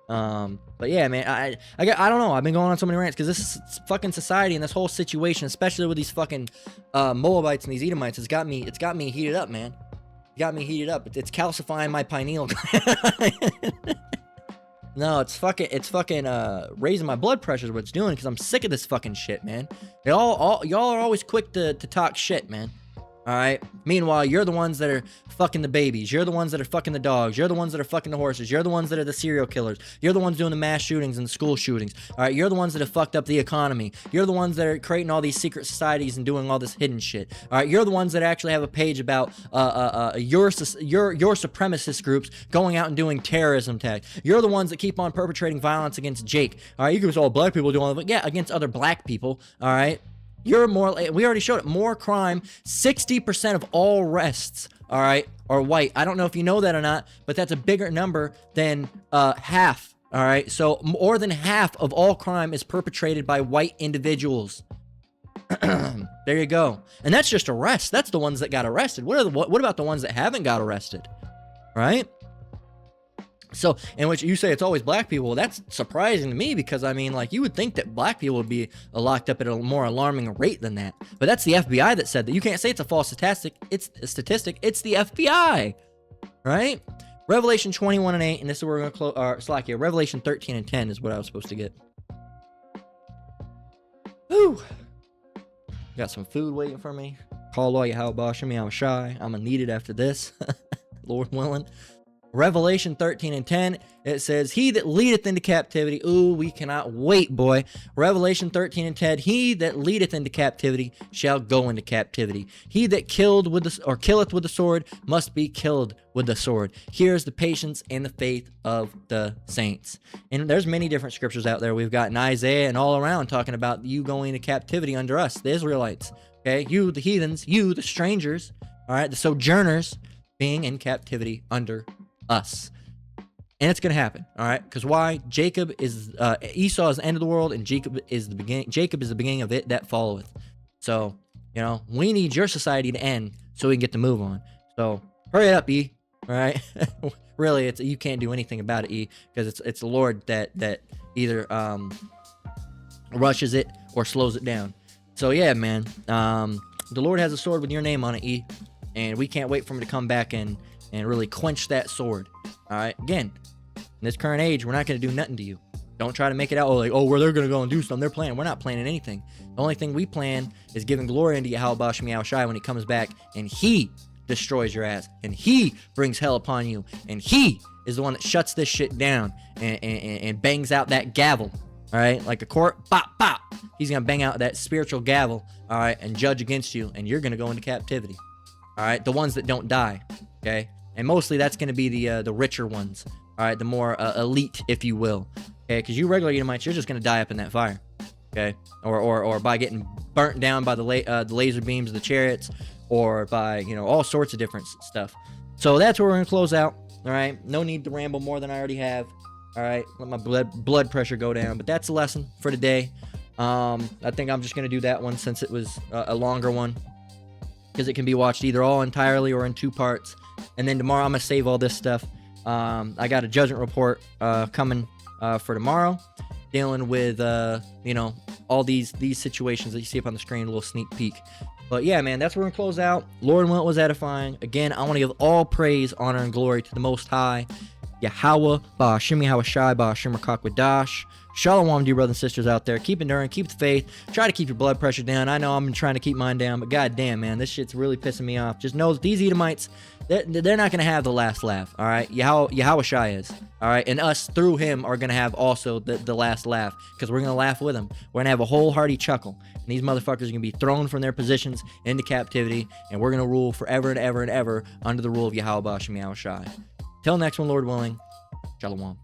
But yeah, man, I don't know. I've been going on so many rants because this fucking society and this whole situation, especially with these fucking Moabites and these Edomites, it's got me heated up, man. It got me heated up. It's calcifying my pineal gland. No, it's fucking raising my blood pressure is what it's doing, because I'm sick of this fucking shit, man. Y'all are always quick to talk shit, man. All right. Meanwhile, you're the ones that are fucking the babies. You're the ones that are fucking the dogs. You're the ones that are fucking the horses. You're the ones that are the serial killers. You're the ones doing the mass shootings and the school shootings. All right. You're the ones that have fucked up the economy. You're the ones that are creating all these secret societies and doing all this hidden shit. All right. You're the ones that actually have a page about your supremacist groups going out and doing terrorism attacks. You're the ones that keep on perpetrating violence against Jake. All right. You can say, all black people doing all that. Yeah, against other black people. All right. You're more, we already showed it, more crime. 60% of all arrests, all right, are white. I don't know if you know that or not, but that's a bigger number than half, all right? So more than half of all crime is perpetrated by white individuals. There you go. And that's just arrests. That's the ones that got arrested. What about the ones that haven't got arrested, right? So, in which you say it's always black people, well, that's surprising to me, because, I mean, like, you would think that black people would be locked up at a more alarming rate than that. But that's the FBI that said that. You can't say it's a false statistic. It's a statistic. It's the FBI, right? Revelation 21 and 8, and this is where we're going to close, slack here. Revelation 13 and 10 is what I was supposed to get. Whew. Got some food waiting for me. Call all you how bosh me. I'm shy. I'm going to need it after this. Lord willing. Revelation 13 and 10, it says, he that leadeth into captivity. Ooh, we cannot wait, boy. Revelation 13 and 10, he that leadeth into captivity shall go into captivity. He that killeth with the sword must be killed with the sword. Here's the patience and the faith of the saints. And there's many different scriptures out there. We've got in Isaiah and all around talking about you going into captivity under us, the Israelites. Okay, you, the heathens, you, the strangers, all right, the sojourners, being in captivity under us. And it's gonna happen, all right? Because why? Jacob is Esau is the end of the world, and Jacob is the beginning. Jacob is the beginning of it that followeth. So, you know, we need your society to end so we can get to move on. So hurry it up, E. All right? Really, you can't do anything about it, E, because it's the Lord that either rushes it or slows it down. So yeah, man, the Lord has a sword with your name on it, E, and we can't wait for him to come back and really quench that sword. All right, again, in this current age, we're not going to do nothing to you. Don't try to make it out like, oh, where they're going to go and do something. They're planning. We're not planning anything. The only thing we plan is giving glory unto Yahweh Shem Yahweh Shai when he comes back, and he destroys your ass, and he brings hell upon you, and he is the one that shuts this shit down and bangs out that gavel. All right, like a court, bop, bop. He's going to bang out that spiritual gavel, all right, and judge against you, and you're going to go into captivity. All right, the ones that don't die, okay? And mostly that's going to be the richer ones, all right, the more elite, if you will, okay? Because you regular Edomites, you're just going to die up in that fire, okay? Or by getting burnt down by the laser beams of the chariots, or by, you know, all sorts of different stuff. So that's where we're going to close out, all right? No need to ramble more than I already have, all right? Let my blood pressure go down, but that's the lesson for today. I think I'm just going to do that one since it was a longer one, because it can be watched either all entirely or in 2 parts. And then tomorrow I'm going to save all this stuff. I got a judgment report coming for tomorrow. dealing with, all these situations that you see up on the screen, a little sneak peek. But yeah, man, that's where we're going to close out. Lord and will was edifying. Again, I want to give all praise, honor, and glory to the Most High, Yahweh, Ba'ashim Yahweh Shai, Ba'ashim Rakakwadash. Shalom, dear brothers and sisters out there. Keep enduring, keep the faith. Try to keep your blood pressure down. I know I'm trying to keep mine down, but goddamn, man, this shit's really pissing me off. Just know that these Edomites, they're not going to have the last laugh, all right? Yahweh Shai is, all right? And us, through him, are going to have also the last laugh, because we're going to laugh with him. We're going to have a wholehearty chuckle. And these motherfuckers are going to be thrown from their positions into captivity, and we're going to rule forever and ever and ever under the rule of Yahweh Ba'ashim Yahweh Shai. Till next one, Lord willing. Shalom.